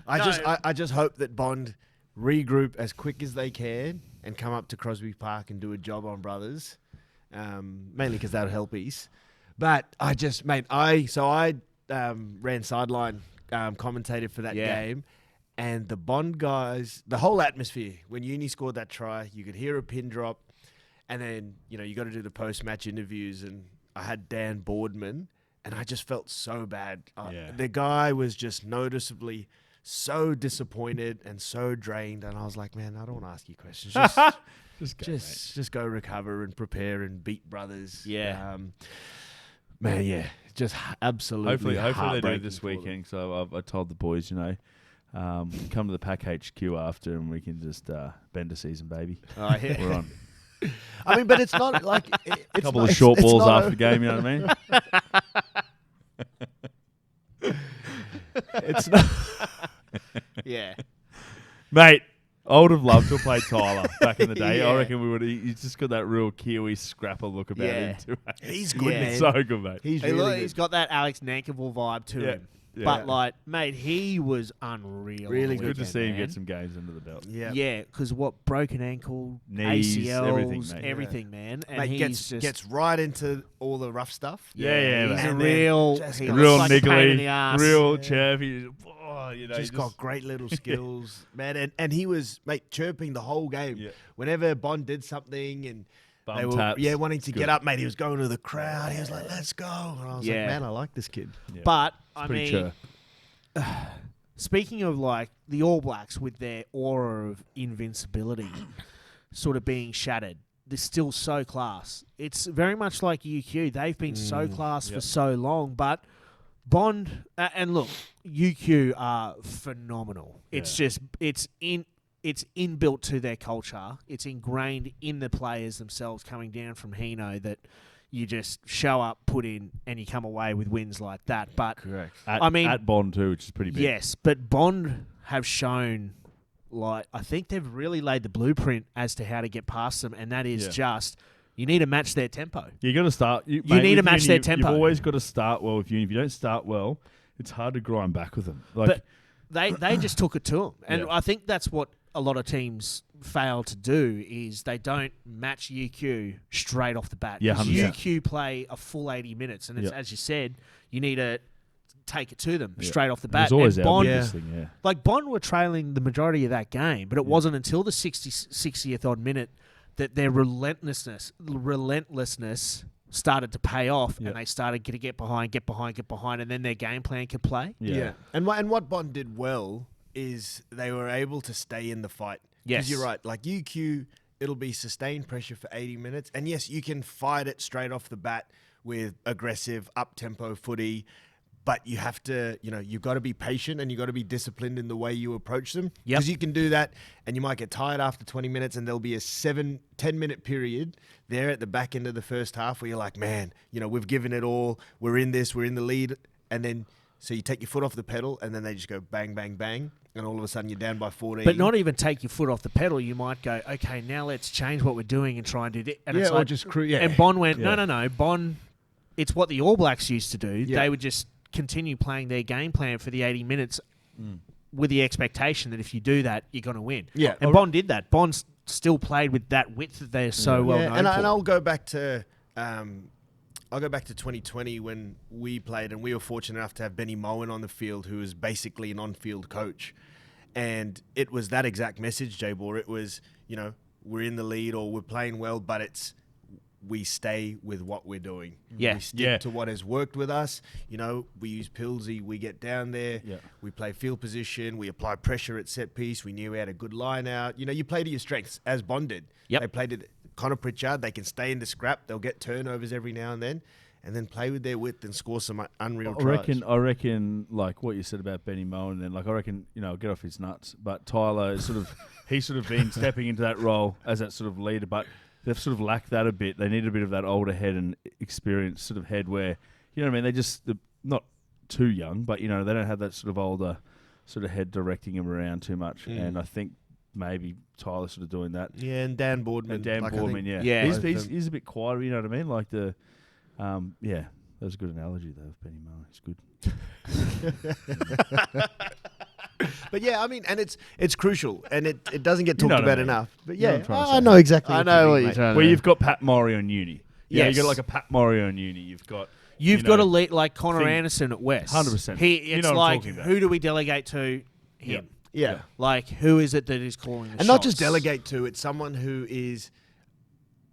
I just hope that Bond regroup as quick as they can and come up to Crosby Park and do a job on brothers, mainly because that'll help East. But I just, mate, I ran sideline, commentated for that game, and the Bond guys, the whole atmosphere when Uni scored that try, you could hear a pin drop, and then you got to do the post-match interviews, and I had Dan Boardman, and I just felt so bad. The guy was just noticeably so disappointed and so drained, and I was like, man, I don't want to ask you questions. Just go recover and prepare and beat brothers. Yeah. Man, just absolutely. Hopefully they do it heartbreaking this for them. weekend. So I told the boys, come to the PAC HQ after, and we can just bend a season, baby. Oh, yeah. We're on. I mean, but it's not like it's A couple not, of short it's balls not after the game. You know what I mean? It's not. Yeah. Mate, I would have loved to have played Tyler back in the day. Yeah. I reckon we would. He's just got that real Kiwi scrapper look about him. Too. He's good, Yeah. man. So good, mate. He's Hey, really look, good. he's got that Alex Nankerville vibe to him. But, mate, he was unreal. Really on the Good to weekend, see him man. get some games under the belt. Yeah, because broken ankle, Knees, ACLs, everything, everything, mate. man. And Mate, he's gets right into all the rough stuff. Yeah, he's mate. a And then real, just he got looks Real like a pain in the niggly, ass. real chirpy. Oh, Just got great little skills, man. And he was, mate, chirping the whole game. Yeah. Whenever Bond did something and Bum they were taps. wanting to Good. get up, mate, he was going to the crowd. He was like, let's go. And I was Yeah. like, man, I like this kid. Yeah. But, I Pretty mean, chur. speaking of, the All Blacks with their aura of invincibility sort of being shattered, they're still so class. It's very much like UQ. They've been so class for so long, but Bond and look, UQ are phenomenal. It's just it's inbuilt to their culture. It's ingrained in the players themselves coming down from Hino that you just show up, put in, and you come away with wins like that. But Correct. At Bond too, which is pretty big. yes, but Bond have shown, I think they've really laid the blueprint as to how to get past them, and that is just you need to match their tempo. You got to start. You need to with match Uni, their tempo. You've always got to start well with Uni. If you don't start well, it's hard to grind back with them. But they just took it to them, and Yeah. I think that's what a lot of teams fail to do is they don't match UQ straight off the bat. Yeah, 'Cause 100%. UQ play a full 80 minutes, and it's, as you said, you need to take it to them Yeah. straight off the It bat. was always and our Bond, biggest thing, yeah. like Bond were trailing the majority of that game, but it wasn't until the 60th odd minute that their relentlessness started to pay off, and they started to get behind, and then their game plan could play. Yeah. And what Bond did well is they were able to stay in the fight. Yes. Because you're right. Like UQ, it'll be sustained pressure for 80 minutes. And yes, you can fight it straight off the bat with aggressive, up-tempo footy. But you have to, you've got to be patient and you've got to be disciplined in the way you approach them. Yep. Because you can do that and you might get tired after 20 minutes and there'll be a 10-minute period there at the back end of the first half where you're like, man, we've given it all. We're in this. We're in the lead. And then, so you take your foot off the pedal and then they just go bang, bang, bang. And all of a sudden you're down by 14. But not even take your foot off the pedal. You might go, okay, now let's change what we're doing and try and do this. And it's or like, just crew. Yeah. And Bond went, no. Bond, it's what the All Blacks used to do. Yeah. They would just continue playing their game plan for the 80 minutes with the expectation that if you do that, you're going to win. Yeah. And Bond did that. Bond's still played with that width that they're so well known and for. I'll go back to 2020 when we played, and we were fortunate enough to have Benny Moen on the field, who was basically an on-field coach. And it was that exact message, J-Ball. It was, we're in the lead or we're playing well, but it's we stay with what we're doing. Yeah. We stick to what has worked with us. We use Pilsy, we get down there, we play field position, we apply pressure at set piece, we knew we had a good line out. You play to your strengths, as Bond did. Yep. They played it, Connor Pritchard, they can stay in the scrap, they'll get turnovers every now and then play with their width and score some unreal tries. I reckon, like what you said about Benny Moen, then I reckon, get off his nuts. But Tyler is he's sort of been stepping into that role as that sort of leader, but they've sort of lacked that a bit. They need a bit of that older head and experienced sort of head where, they're not too young, but, they don't have that sort of older sort of head directing him around too much. And I think maybe Tyler's sort of doing that. Yeah, and Dan Boardman. Yeah. He's a bit quieter, you know what I mean? Like that was a good analogy, though, of Benny Moen. It's good. But and it's crucial, and it doesn't get talked about enough. But I know exactly. I know what you're trying to say. Where you've got Pat Murray on uni. Yes. You've got like a Pat Murray on uni. You've got a lead like Connor Anderson at West. 100%. It's what I'm like, talking about. who do we delegate to? Him. Yeah. Like, who is it that is calling the shots? And not just delegate to, it's someone who is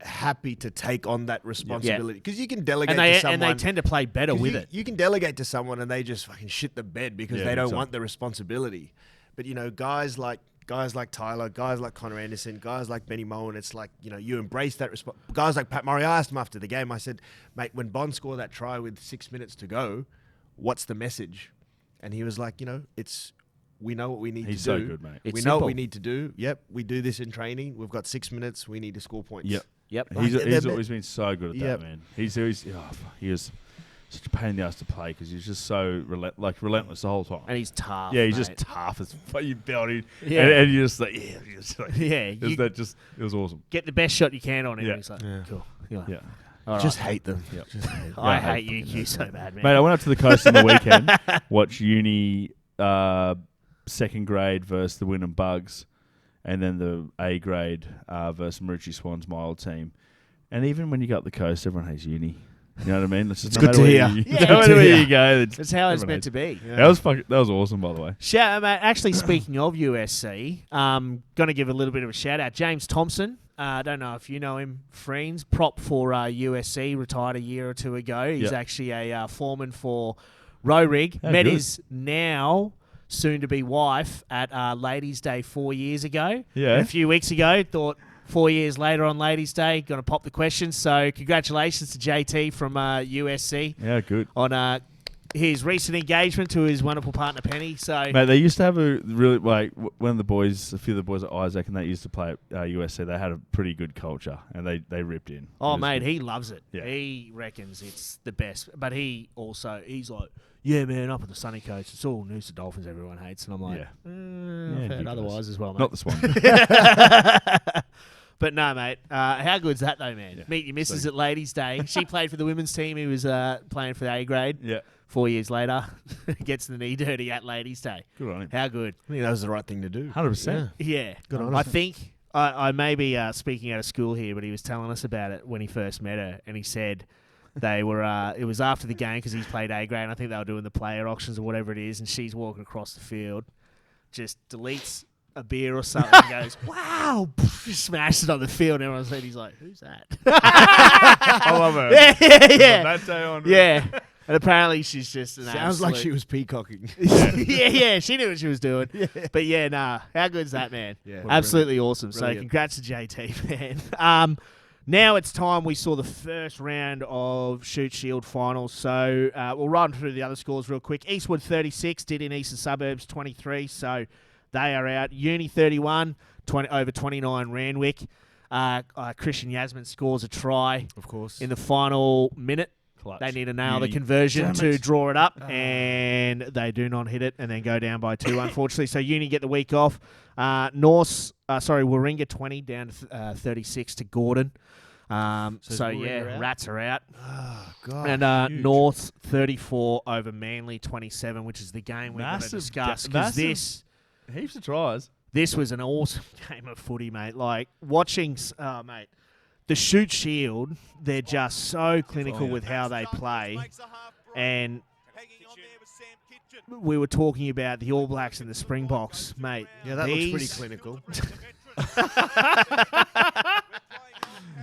happy to take on that responsibility. Because you can delegate to someone. And they tend to play better with it. You can delegate to someone and they just fucking shit the bed because they don't want the responsibility. But, guys like Tyler, guys like Connor Anderson, guys like Benny Moen, it's like, you embrace that guys like Pat Murray, I asked him after the game, I said, mate, when Bond scored that try with 6 minutes to go, what's the message? And he was like, we know what we need to do. He's so good, mate. We know what we need to do. Yep, we do this in training. We've got 6 minutes. We need to score points. Yep. He's always been so good at that, man. He was such a pain in the ass to play because he's just so relentless the whole time. And he's tough. Yeah, he's mate. just tough as you belted. Yeah. And you're just like, it was awesome. Get the best shot you can on him. Yeah. And he's like, cool. Yeah. All right. Just hate them. Yep. I hate you so bad, man. Mate, I went up to the coast on the weekend, watch uni second grade versus the Wynnum Bugs, and then the A grade versus Marucci Swans, my old team. And even when you go up the coast, everyone hates uni. You know what I mean? It's good to hear. No matter where you go. That's how it's meant to be. Yeah. That was awesome, by the way. Shout out, mate. Actually, speaking of USC, going to give a little bit of a shout out. James Thompson. I don't know if you know him, Friends. Prop for USC, retired a year or two ago. He's actually a foreman for Row Rig. Met his now soon-to-be wife at Ladies' Day 4 years ago. Yeah. And a few weeks ago, thought 4 years later on Ladies' Day, going to pop the question. So congratulations to JT from USC. Yeah, good. On his recent engagement to his wonderful partner Penny. So, mate, they used to have a really one of the boys, a few of the boys at Isaac, and they used to play at USC. They had a pretty good culture, and they ripped in. Oh, mate, he loves it. Yeah. He reckons it's the best. But he's like, yeah, man, up at the sunny coast, it's all Noosa Dolphins everyone hates. And I'm like, I've heard otherwise as well, mate. Not this one. But no, mate. How good's that, though, man? Yeah. Meet your missus at Ladies' Day. She played for the women's team. He was playing for the A grade. Yeah. 4 years later, gets the knee dirty at Ladies' Day. Good on him. How good. I think that was the right thing to do. 100%. Yeah. Good on I us. think I may be speaking out of school here, but he was telling us about it when he first met her, and he said they were. It was after the game because he's played A grade, and I think they were doing the player auctions or whatever it is, and she's walking across the field, just deletes a beer or something, and goes, "Wow!" Smashed it on the field, and everyone's like, he's like, "Who's that?" I love her. Yeah. From that day on. Yeah. And apparently she's just an Sounds like she was peacocking. yeah, she knew what she was doing. Yeah. But yeah, nah, how good's that, man? Yeah. Absolutely awesome. Brilliant. So congrats to JT, man. Now it's time we saw the first round of Shoot Shield finals. So we'll run through the other scores real quick. Eastwood 36 did in Eastern Suburbs 23. So they are out. Uni 31, over 29 Randwick. Christian Yasmin scores a try. Of course. In the final minute. Clutch. They need to nail Uni. the conversion Damn to it. draw it up, and they do not hit it and then go down by 2, unfortunately. So Uni get the week off. Warringah 20 down to 36 to Gordon. Rats are out. Oh, God. And huge. North 34 over Manly 27, which is the game we're going to Massive discuss. ga- Because this... Heaps of tries. This was an awesome game of footy, mate. Like, watching, mate, the Shoot Shield, they're just so clinical with how they play. And we were talking about the All Blacks and the Springboks, mate. Yeah, that looks pretty clinical.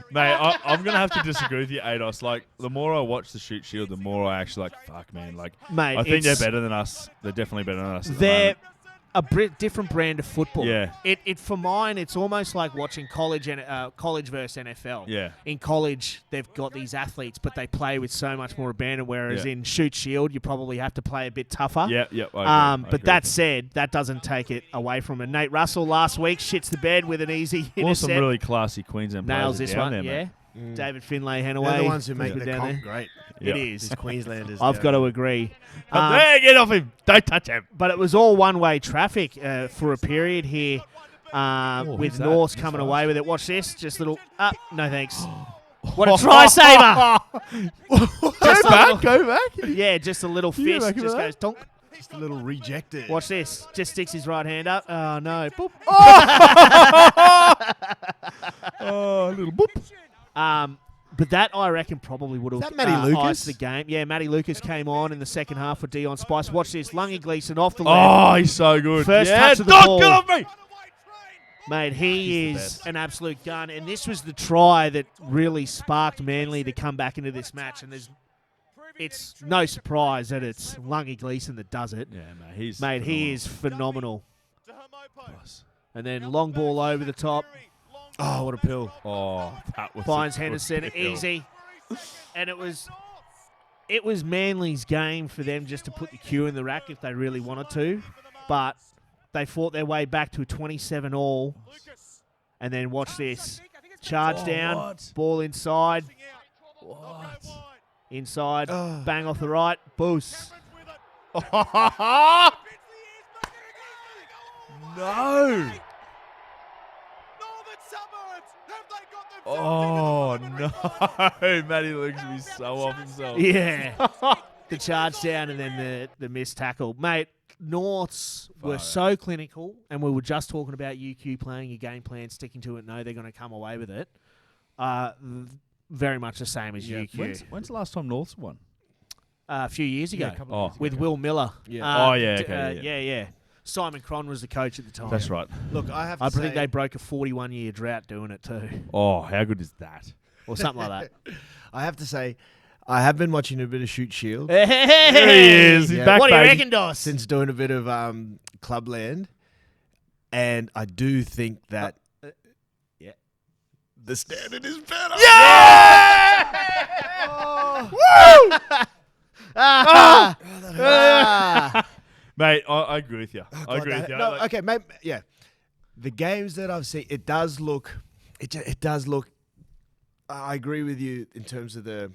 Mate, I'm going to have to disagree with you, Ados. Like, the more I watch the Shoot Shield, the more I actually fuck, man. Like, Mate, I think they're better than us. They're definitely better than us. They're a different brand of football. Yeah. It for mine, it's almost like watching college versus NFL. Yeah. In college, they've got these athletes, but they play with so much more abandon. Whereas Yeah. in Shoot Shield, you probably have to play a bit tougher. Yeah. I agree. But that said, that doesn't take it away from it. Nate Russell last week shits the bed with an easy intercept. some really classy Queensland players Nails this down one, there, yeah. mate. David Finlay, Henaway. They're the ones who make keep it the down comp there. great. Yeah. It is. These Queenslanders. I've got to agree. Hey, get off him! Don't touch him. But it was all one-way traffic for a period here with who's that? Norths He's coming fast. away with it. Watch this. Just little... no thanks. What a try-saver! Go back. Yeah, just a little You fist. reckon Just that? goes donk. Just a little rejected. Watch this. Just sticks his right hand up. Oh, no. Boop. Oh, a little boop. But that, I reckon, probably would have Is that Matty Lucas? iced the game. Yeah, Matty Lucas came on in the second half for Dion Spice. Watch this. Lungy Gleeson off the left. Oh, he's so good. First yeah, touch of the don't ball. get off me. Mate, he He's the is best. an absolute gun. And this was the try that really sparked Manly to come back into this match. And it's no surprise that it's Lungy Gleeson that does it. Yeah, mate, Mate, he is phenomenal. And then long ball over the top. Oh, what a pill. Oh, that was Finds a good Henderson pill. easy. And it was Manly's game for them just to put the cue in the rack if they really wanted to. But they fought their way back to a 27-all. And then watch this. Charge down. what? Ball inside. What? Inside. Bang off the right. Boost. No. Oh, no. Matty looks to be so off himself. Yeah. The charge down and then the missed tackle. Mate, Norths were so clinical, and we were just talking about UQ playing your game plan, sticking to it. No, they're going to come away with it. Very much the same as UQ. When's the last time Norths won? A few years ago Oh, with Will Miller. Yeah. Oh, yeah, okay, yeah. Simon Cron was the coach at the time. that's right. Look, I have to I say, think they broke a 41-year drought doing it too, Oh, how good is that? or something like I have to say, I have been watching a bit of Shoot Shield that. There he is. He's Yeah. back, What do you baby. reckon, Doss? since doing a bit of Clubland, and I do think that the standard is better. Mate, I agree with you. I agree with you. No, Like- okay, maybe, yeah. The games that I've seen, it does look. I agree with you in terms of the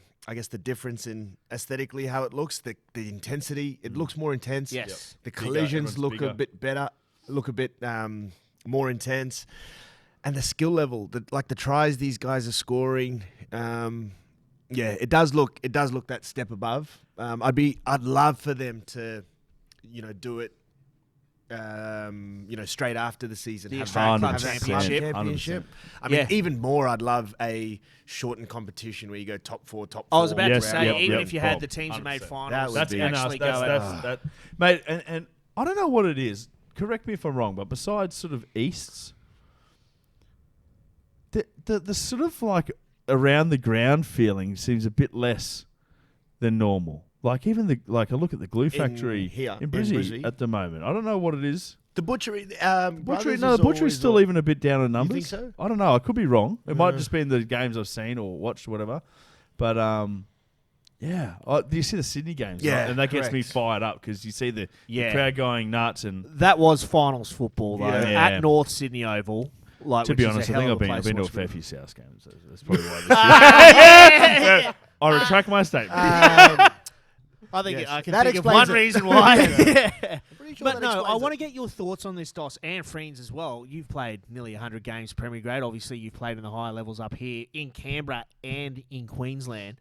difference in aesthetically how it looks, the intensity. It looks more intense. Yes. The Bigger, collisions everyone's look bigger. a bit better, look a bit more intense, and the skill level, the tries these guys are scoring. It does look that step above. I'd love for them to, do it. Straight after the season, The have Australian that Club Championship. championship. 100%. I mean, Yeah. even more, I'd love a shortened competition where you go top four. I was about Yes, to say, yep, even yep, if you had Bob, the teams that made 100%. finals, That would That's be- actually go that, mate. And I don't know what it is. Correct me if I'm wrong, but besides sort of Easts, the sort of like around the ground feeling seems a bit less than normal. Like even I look at the glue factory here, in in Brizzy Brizzy. at the moment. I don't know what it is. The butchery. The butchery's still even a bit down in numbers. think so? I don't know. I could be wrong. It might just be in the games I've seen or watched, or whatever. But yeah. Do you see the Sydney games? Yeah, right? And that gets me correct. fired up because you see the Yeah. crowd going nuts. And that was finals football though Yeah. at North Sydney Oval. Like, to which be is a honest, I hell think of I've place been to a watch fair footy. few South games. That's probably why. I retract my statement. I think Yes. I can That think of explains one it. reason why. Pretty sure But that no, I explains want to it. get your thoughts on this, Doss, and Friends as well. You've played nearly 100 games Premier Grade. Obviously, you've played in the higher levels up here in Canberra and in Queensland.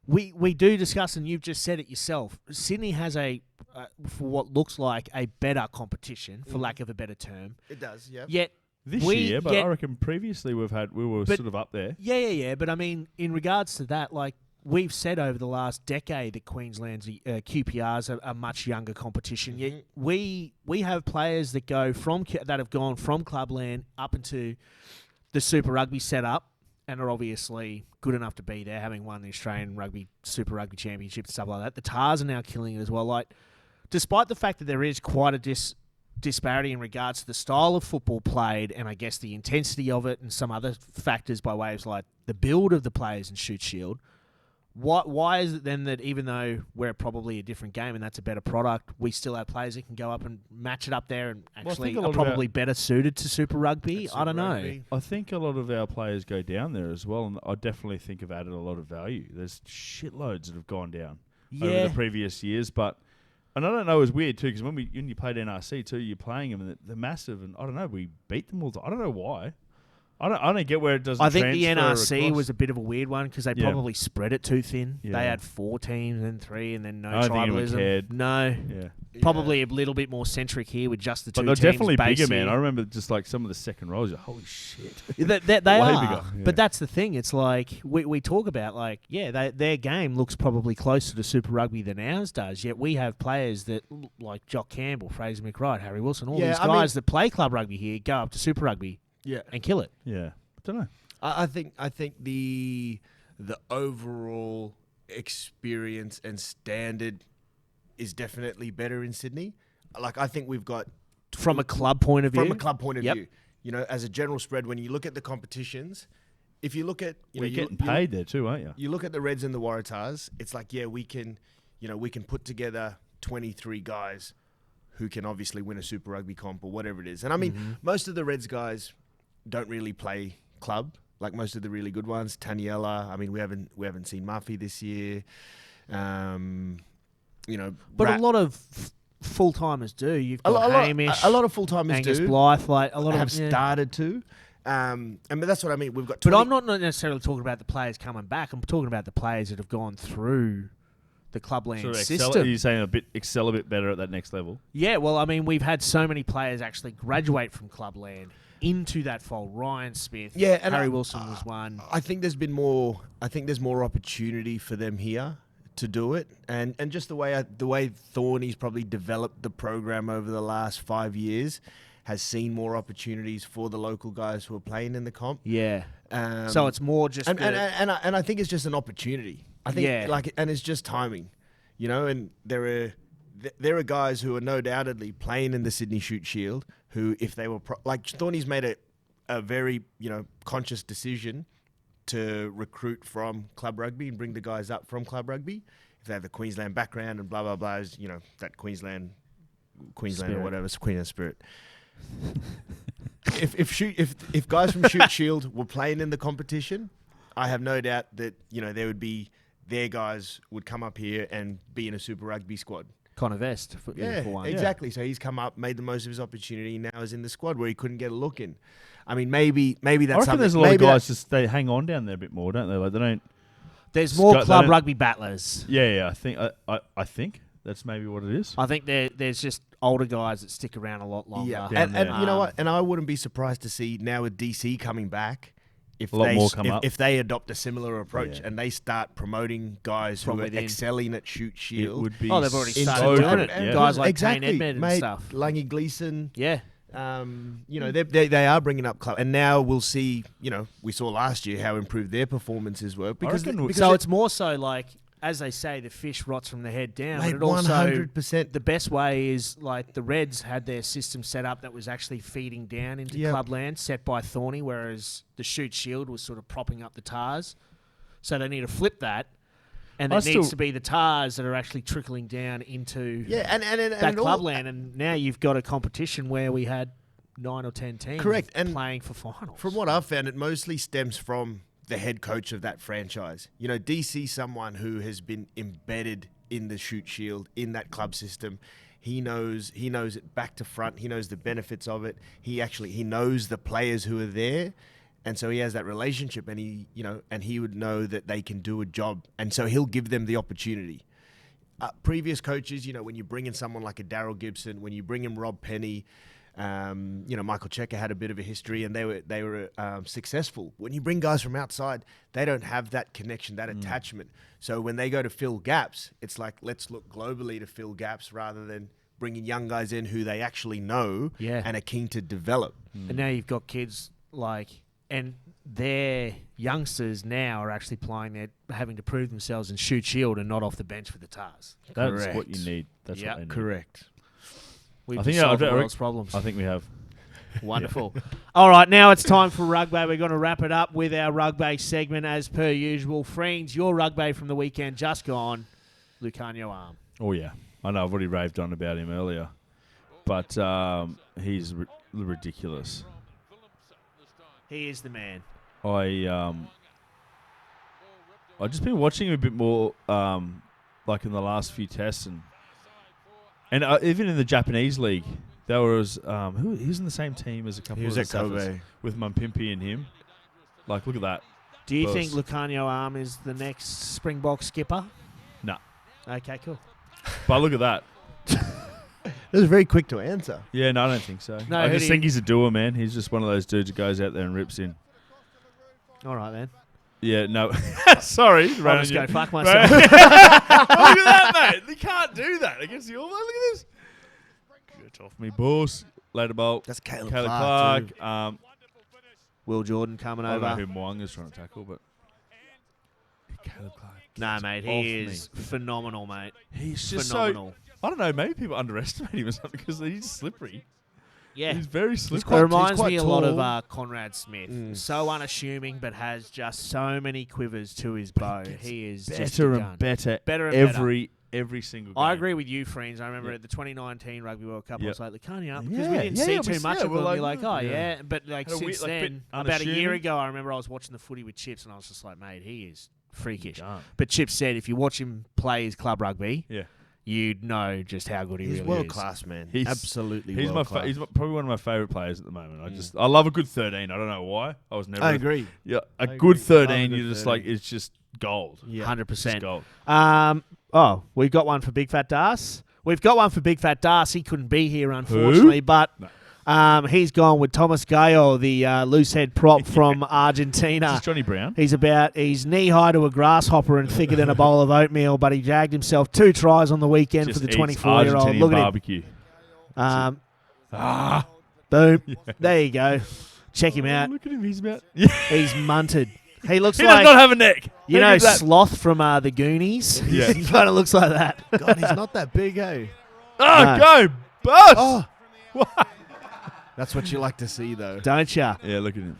we do discuss, and you've just said it yourself. Sydney has for what looks like a better competition, for lack of a better term. It does, yeah. Yet This year, but I reckon previously we were sort of up there. Yeah. But I mean, in regards to that, like we've said over the last decade, that Queensland's QPRs are a much younger competition. Yet we have players that have gone from Clubland up into the Super Rugby setup, and are obviously good enough to be there, having won the Australian Super Rugby Championship and stuff like that. The Tars are now killing it as well. Like, despite the fact that there is quite a disparity in regards to the style of football played, and I guess the intensity of it, and some other factors by way of like the build of the players in Shoot Shield. Why is it then that even though we're probably a different game and that's a better product, we still have players that can go up and match it up there and actually are probably better suited to Super Rugby? I don't know. I think a lot of our players go down there as well, and I definitely think have added a lot of value. There's shitloads that have gone down over the previous years, and I don't know, it was weird too, because when you played NRC too, you're playing them and they're massive, and I don't know, we beat them all. I don't know why. I don't get where it doesn't. I think the transfer NRC across. was a bit of a weird one because they probably spread it too thin. Yeah. They had 4 teams and 3, and then no I don't think anyone tribalism. cared. No, probably a little bit more centric here with just the 2 But they're teams. definitely bigger, based man. here. I remember just like some of the second rows. Holy shit! They Way are, bigger, yeah. but that's the thing. It's like we talk about their game looks probably closer to Super Rugby than ours does. Yet we have players that like Jock Campbell, Fraser McWright, Harry Wilson, all these guys that play club rugby here go up to Super Rugby, and kill it. Yeah, I don't know. I think the overall experience and standard is definitely better in Sydney. Like, I think we've got From a club point of view? From a club point of view. You know, as a general spread, when you look at the competitions, if you look at... You're getting paid there too, aren't you? You look at the Reds and the Waratahs, it's like, we can put together 23 guys who can obviously win a Super Rugby comp or whatever it is. And I mean, most of the Reds guys don't really play club, like most of the really good ones. Taniela, I mean, we haven't seen Murphy this year. But a lot of full-timers do. You've got Hamish, a lot of full-timers Angus do. Blythe, like a lot have of started to. But that's what I mean. We've got 20. But I'm not necessarily talking about the players coming back. I'm talking about the players that have gone through the Clubland system. Are you saying excel a bit better at that next level? Yeah, well, I mean, we've had so many players actually graduate from Clubland into that fold. Ryan Smith, and Harry Wilson was one. I think there's been more. I think there's more opportunity for them here to do it, and just the way Thorny's probably developed the program over the last 5 years has seen more opportunities for the local guys who are playing in the comp. Yeah. So it's more just and I think it's just an opportunity. I think and it's just timing, and there are guys who are no doubtedly playing in the Sydney Shoot Shield who, if they were like Thorny's made a very conscious decision to recruit from club rugby and bring the guys up from club rugby if they have the Queensland background and blah blah blah, that Queensland spirit. Or whatever, Queensland spirit. If guys from Shoot Shield were playing in the competition, I have no doubt that there would be their guys would come up here and be in a Super Rugby squad. Connor Vest, for one. Exactly. So he's come up, made the most of his opportunity, now is in the squad where he couldn't get a look in. I mean, maybe that's I reckon something. there's a lot of guys they hang on down there a bit more, don't they? Like they don't. There's more club rugby battlers. Yeah. I think that's maybe what it is. I think there's just older guys that stick around a lot longer. Yeah, and you know what? And I wouldn't be surprised to see now with DC coming back, if they adopt a similar approach and they start promoting guys who are excelling at Shoot Shield. It would be they've already so started doing it. good, yeah. Guys like Kane Edmund and mate, stuff. Langy Gleeson. Yeah. They are bringing up club, and now we'll see. We saw last year how improved their performances were because so it's more so like, as they say, the fish rots from the head down. Mate, but it also 100%. The best way is like the Reds had their system set up that was actually feeding down into Clubland, set by Thorny, whereas the Shoot Shield was sort of propping up the Tars. So they need to flip that. And it needs to be the Tars that are actually trickling down into that Clubland. And now you've got a competition where we had 9 or 10 teams playing for finals. From what I've found, it mostly stems from the head coach of that franchise. DC's someone who has been embedded in the Shoot Shield, in that club system. He knows it back to front. He knows the benefits of it. He knows the players who are there. And so he has that relationship, and he would know that they can do a job, and so he'll give them the opportunity. Previous coaches, when you bring in someone like a Daryl Gibson, when you bring in Rob Penny, Michael Checker had a bit of a history, and they were successful. When you bring guys from outside, they don't have that connection, that attachment. So when they go to fill gaps, it's like, let's look globally to fill gaps rather than bringing young guys in who they actually know and are keen to develop. And now you've got kids and their youngsters now are actually playing. They're having to prove themselves and shoot shield and not off the bench for the Tars. That's Correct. what you need. That's what they need. Correct. We've I think solved the world's problems. I think we have. Wonderful. All right, now it's time for rugby. We're going to wrap it up with our rugby segment as per usual. Friends, your rugby from the weekend just gone. Lucanio Arm. Oh, yeah. I know. I've already raved on about him earlier. But he's ridiculous. He is the man. I've just been watching him a bit more, like in the last few tests, and even in the Japanese league, there was he was in the same team as a couple of the Kobe with Mumpimpi and him. Like, look at that. Do you think Lucanio Arm is the next Springbok skipper? No. Okay, cool. But look at that. That was very quick to answer. Yeah, no, I don't think so. No, I just think he's a doer, man. He's just one of those dudes who goes out there and rips in. All right, then. Yeah, no. Sorry. I'll just go fuck myself. Look at that, mate. They can't do that against the All Blacks. Look at this. Get off me, boss. Later, Bolt. That's Caleb Clark. Will Jordan coming I don't know over. who Mwanga's trying to tackle, but Caleb Clark. Nah, mate, he is phenomenal, mate. He's just phenomenal. I don't know, maybe people underestimate him or something because he's slippery. Yeah. He's very slippery. It reminds quite me a lot tall. of Conrad Smith. So unassuming, but has just so many quivers to his bow. He is just a gun. better and every single game. I agree with you, friends. I remember at the 2019 Rugby World Cup, I was like, Lucanio, because Yeah, we didn't yeah, see yeah, too we- much yeah, of we're him. like, You're like, oh, yeah. But like Had a since weird, like, then, bit about a year unassuming. ago, I remember I was watching the footy with Chips, and I was just like, mate, he is freakish. Gun. But Chips said if you watch him play his club rugby, Yeah. you'd know just how good he He's really world is. class, man. He's- Absolutely He's world class. he's probably one of my favorite players at the moment. I love a good 13. I don't know why. I was never. I agree. Yeah, a I good agree. 13. Love a You're good just like 13. it's just gold. Yeah. 100%. Just gold. We've got one for Big Fat Das. We've got one for Big Fat Das. He couldn't be here, unfortunately, but he's gone with Thomas Gallo, the loose head prop from Argentina. This is Johnny Brown. He's knee high to a grasshopper and thicker than a bowl of oatmeal, but he jagged himself 2 tries on the weekend Just for the eats 24-year-old. Argentinian Look at him. barbecue. Boom. There you go. Check him out. Look at him. He's about. He's munted. He looks He does like, not have a neck. you Look know, at that. Sloth from the Goonies. Yeah. He kind of looks like that. God, he's not that big, eh? Oh, No. go, boss. Oh. That's what you like to see, though. Don't ya? Yeah, look at him.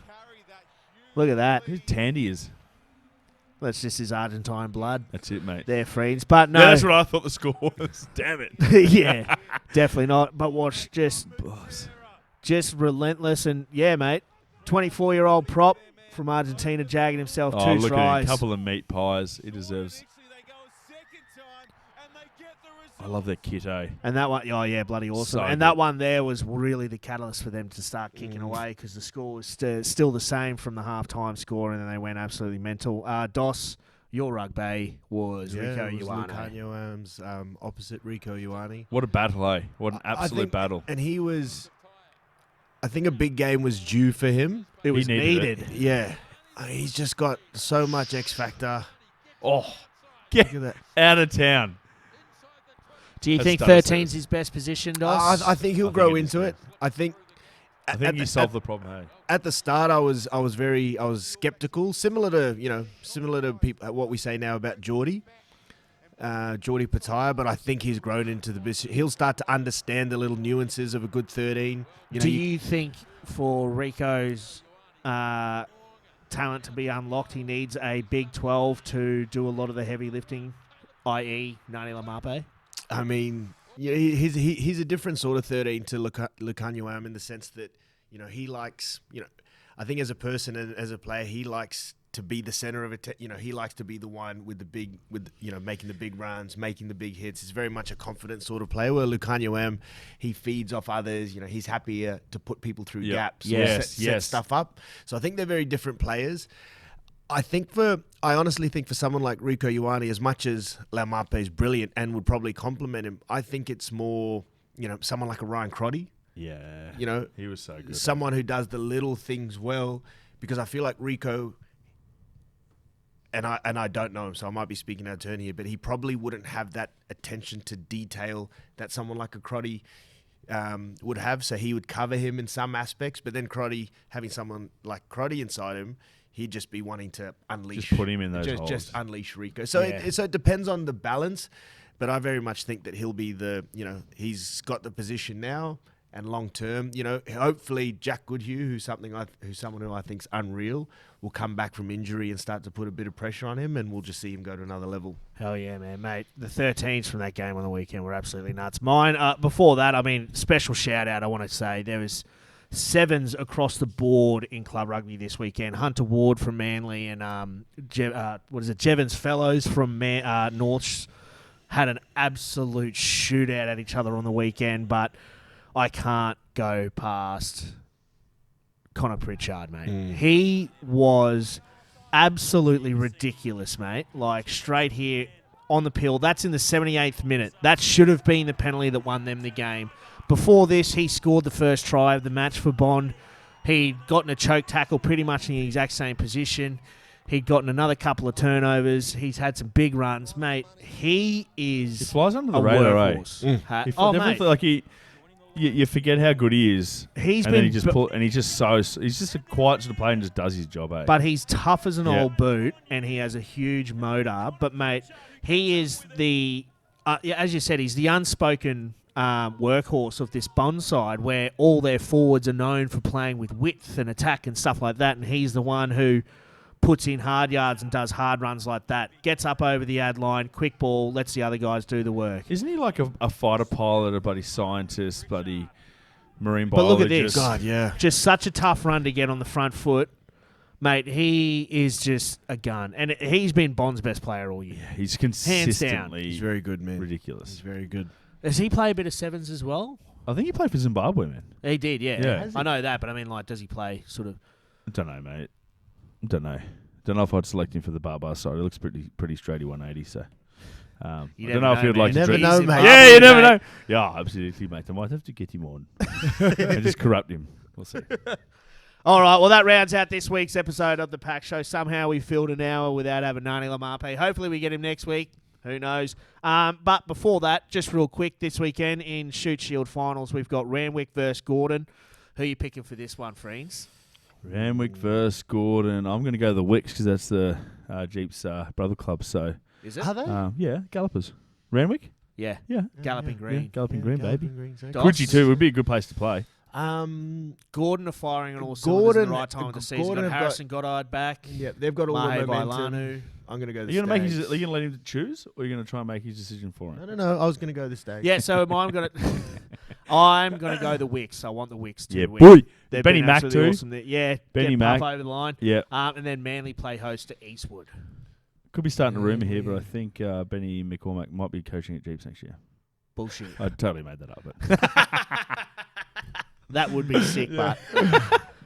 Look at that. Who's Tandy is? That's just his Argentine blood. That's it, mate. They're friends. But no. Yeah, that's what I thought the score was. Damn it. Yeah, definitely not. But watch, just relentless. And yeah, mate, 24-year-old prop from Argentina jagging himself 2 Look at him. tries. A couple of meat pies. He deserves. I love that kit, eh? And that one, oh yeah, bloody awesome. So and good. that one there was really the catalyst for them to start kicking away because the score was still the same from the halftime score, and then they went absolutely mental. Dos, your rugby was Rico it was Ioane. Lucanio Arms opposite Rico Ioane. What a battle, eh? What an I absolute think- battle. And he was, I think a big game was due for him. It was needed needed. Yeah. He's just got so much X factor. Oh, Look get at that. out of town. Do you That's think devastating. 13's his best position, Dos? I think he'll I think grow it is, into yeah. it. I think. I think you solved the problem, eh? At the start, I was skeptical, similar to people what we say now about Geordie Pataya, but I think he's grown into the business. He'll start to understand the little nuances of a good 13. Do you think for Rico's talent to be unlocked, he needs a Big 12 to do a lot of the heavy lifting, i.e. Nani Lamape? I mean, yeah, he's a different sort of 13 to Lucanio Arm in the sense that he likes I think as a person and as a player he likes to be the center of it. He likes to be the one with making the big runs, making the big hits. He's very much a confident sort of player. Where Lukhanyo he feeds off others. He's happier to put people through gaps, set stuff up. So I think they're very different players. I honestly think for someone like Rieko Ioane, as much as Laumape is brilliant and would probably complement him, I think it's more, someone like a Ryan Crotty. Yeah. He was so good. Someone who does the little things well, because I feel like Rieko, and I don't know him, so I might be speaking out of turn here, but he probably wouldn't have that attention to detail that someone like a Crotty would have. So he would cover him in some aspects, but then Crotty, having someone like Crotty inside him, he'd just be wanting to unleash. Just put him in those holes. Just unleash Rieko. So it depends on the balance, but I very much think that he'll be he's got the position now, and long term, hopefully Jack Goodhue, who's someone who I think's unreal, will come back from injury and start to put a bit of pressure on him, and we'll just see him go to another level. Hell yeah, man, mate. The 13s from that game on the weekend were absolutely nuts. Mine, before that, special shout out, I want to say, there was 7s across the board in club rugby this weekend. Hunter Ward from Manly and Jevons Fellows from Norths had an absolute shootout at each other on the weekend, but I can't go past Connor Pritchard, mate. He was absolutely ridiculous, mate. Like, straight here on the pill. That's in the 78th minute. That should have been the penalty that won them the game. Before this, he scored the first try of the match for Bond. He'd gotten a choke tackle pretty much in the exact same position. He'd gotten another couple of turnovers. He's had some big runs, mate. He flies under the radar, mate. You forget how good he is. He's just a quiet sort of player and just does his job, eh? But he's tough as an old boot, and he has a huge motor. But mate, he is as you said, he's the unspoken workhorse of this Bond side, where all their forwards are known for playing with width and attack and stuff like that, and he's the one who puts in hard yards and does hard runs like that, gets up over the ad line, quick ball, lets the other guys do the work. Isn't he like a fighter pilot, a bloody scientist, bloody marine biologist? But look at this. God, yeah. Just such a tough run to get on the front foot. Mate, he is just a gun. And he's been Bond's best player all year. Yeah, he's Hands down. consistently He's very good, man. ridiculous. He's very good. Does he play a bit of 7s as well? I think he played for Zimbabwe, man. He did, yeah. Yeah. I know that, but does he play sort of... I don't know, mate. Don't know if I'd select him for the Barbar side. He looks pretty straighty 180, so... I don't know if he'd like to never drink. know, mate. Yeah, you never know. Yeah, absolutely, mate. I might have to get him on and just corrupt him. We'll see. All right, well, that rounds out this week's episode of the PAC Show. Somehow we filled an hour without having Nani Laumape. Hopefully we get him next week. Who knows? But before that, just real quick, this weekend in Shoot Shield finals, we've got Randwick versus Gordon. Who are you picking for this one, friends? Randwick versus Gordon. I'm going to go the Wicks because that's the Jeep's brother club. So Is it? Are they? yeah, Gallopers. Randwick? Yeah. Yeah. Galloping Green. Yeah, Galloping Green, baby. Doss? Coogee too would be a good place to play. Gordon are firing on all cylinders at the right time of the season. Gordon Got have Harrison Goddard back. Yeah, they've got all Mahe the momentum. Bailanu. I'm going to go Are the you going to Stags. are you going to let him choose, or are you going to try and make his decision for him? I don't know. I was going to go the Stags. Yeah, so I'm going to go the Wicks. I want the Wicks to Yeah, win. boy. They've Benny been Mack absolutely too. Awesome. Yeah, Benny get Mack. Buff over the line. Yeah. And then Manly play host to Eastwood. Could be starting a rumour here, but I think Benny McCormack might be coaching at Jeeps next year. Bullshit. I totally made that up, but That would be sick, but...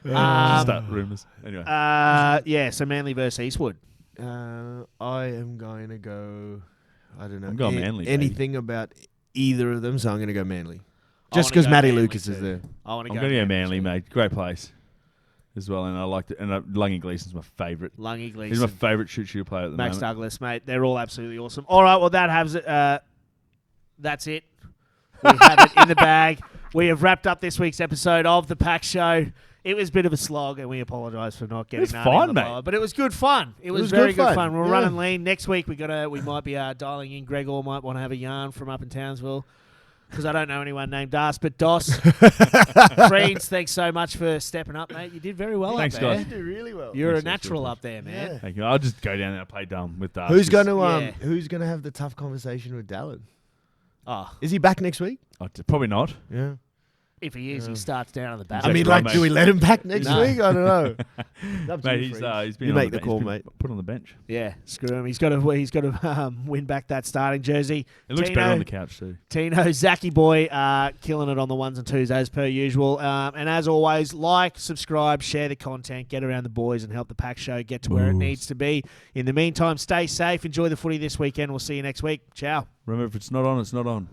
start rumours. Anyway. So Manly versus Eastwood. I am going to go. I don't know. I'm going Manly, baby. Anything about either of them, so I'm going to go Manly. I Just wanna because go Matty Manly Lucas too. is there. I want I'm to going to go Manly, too. mate. Great place as well, and I liked it. And Lungy Gleason's my favourite. Lungy He's my Gleason. favourite shoot player at the Max moment. Douglas, mate. They're all absolutely awesome. All right, well, that has it. That's it. We have it in the bag. We have wrapped up this week's episode of the PAC Show. It was a bit of a slog, and we apologise for not getting It's Nani fun, on the mate. blower, but it was good fun. It was was very good good fun. fun. We're Yeah. running lean. Next week we might be dialing in. Gregor might want to have a yarn from up in Townsville because I don't know anyone named Das, but Doss. Friends, thanks so much for stepping up, mate. You did very well Thanks, up there. guys. You do really well. You're a Thanks, natural guys. up there, man. Yeah. Thank you. I'll just go down there and play dumb with that. Who's going to Yeah. Who's going to have the tough conversation with Dallin? Oh, Is he back next week? Probably not. Yeah. If he is, he starts down on the back. I mean, right, like, do we let him back next No. week? I don't know. Up to Mate, you, he's Freeze. been You on make the the bench. call, He's been mate. Put on the bench. Yeah, screw him. He's got to win back that starting jersey. It looks better on the couch too. Tino, Zachy boy, killing it on the ones and twos as per usual. And as always, like, subscribe, share the content, get around the boys and help the PAC Show get to where it needs to be. In the meantime, stay safe. Enjoy the footy this weekend. We'll see you next week. Ciao. Remember, if it's not on, it's not on.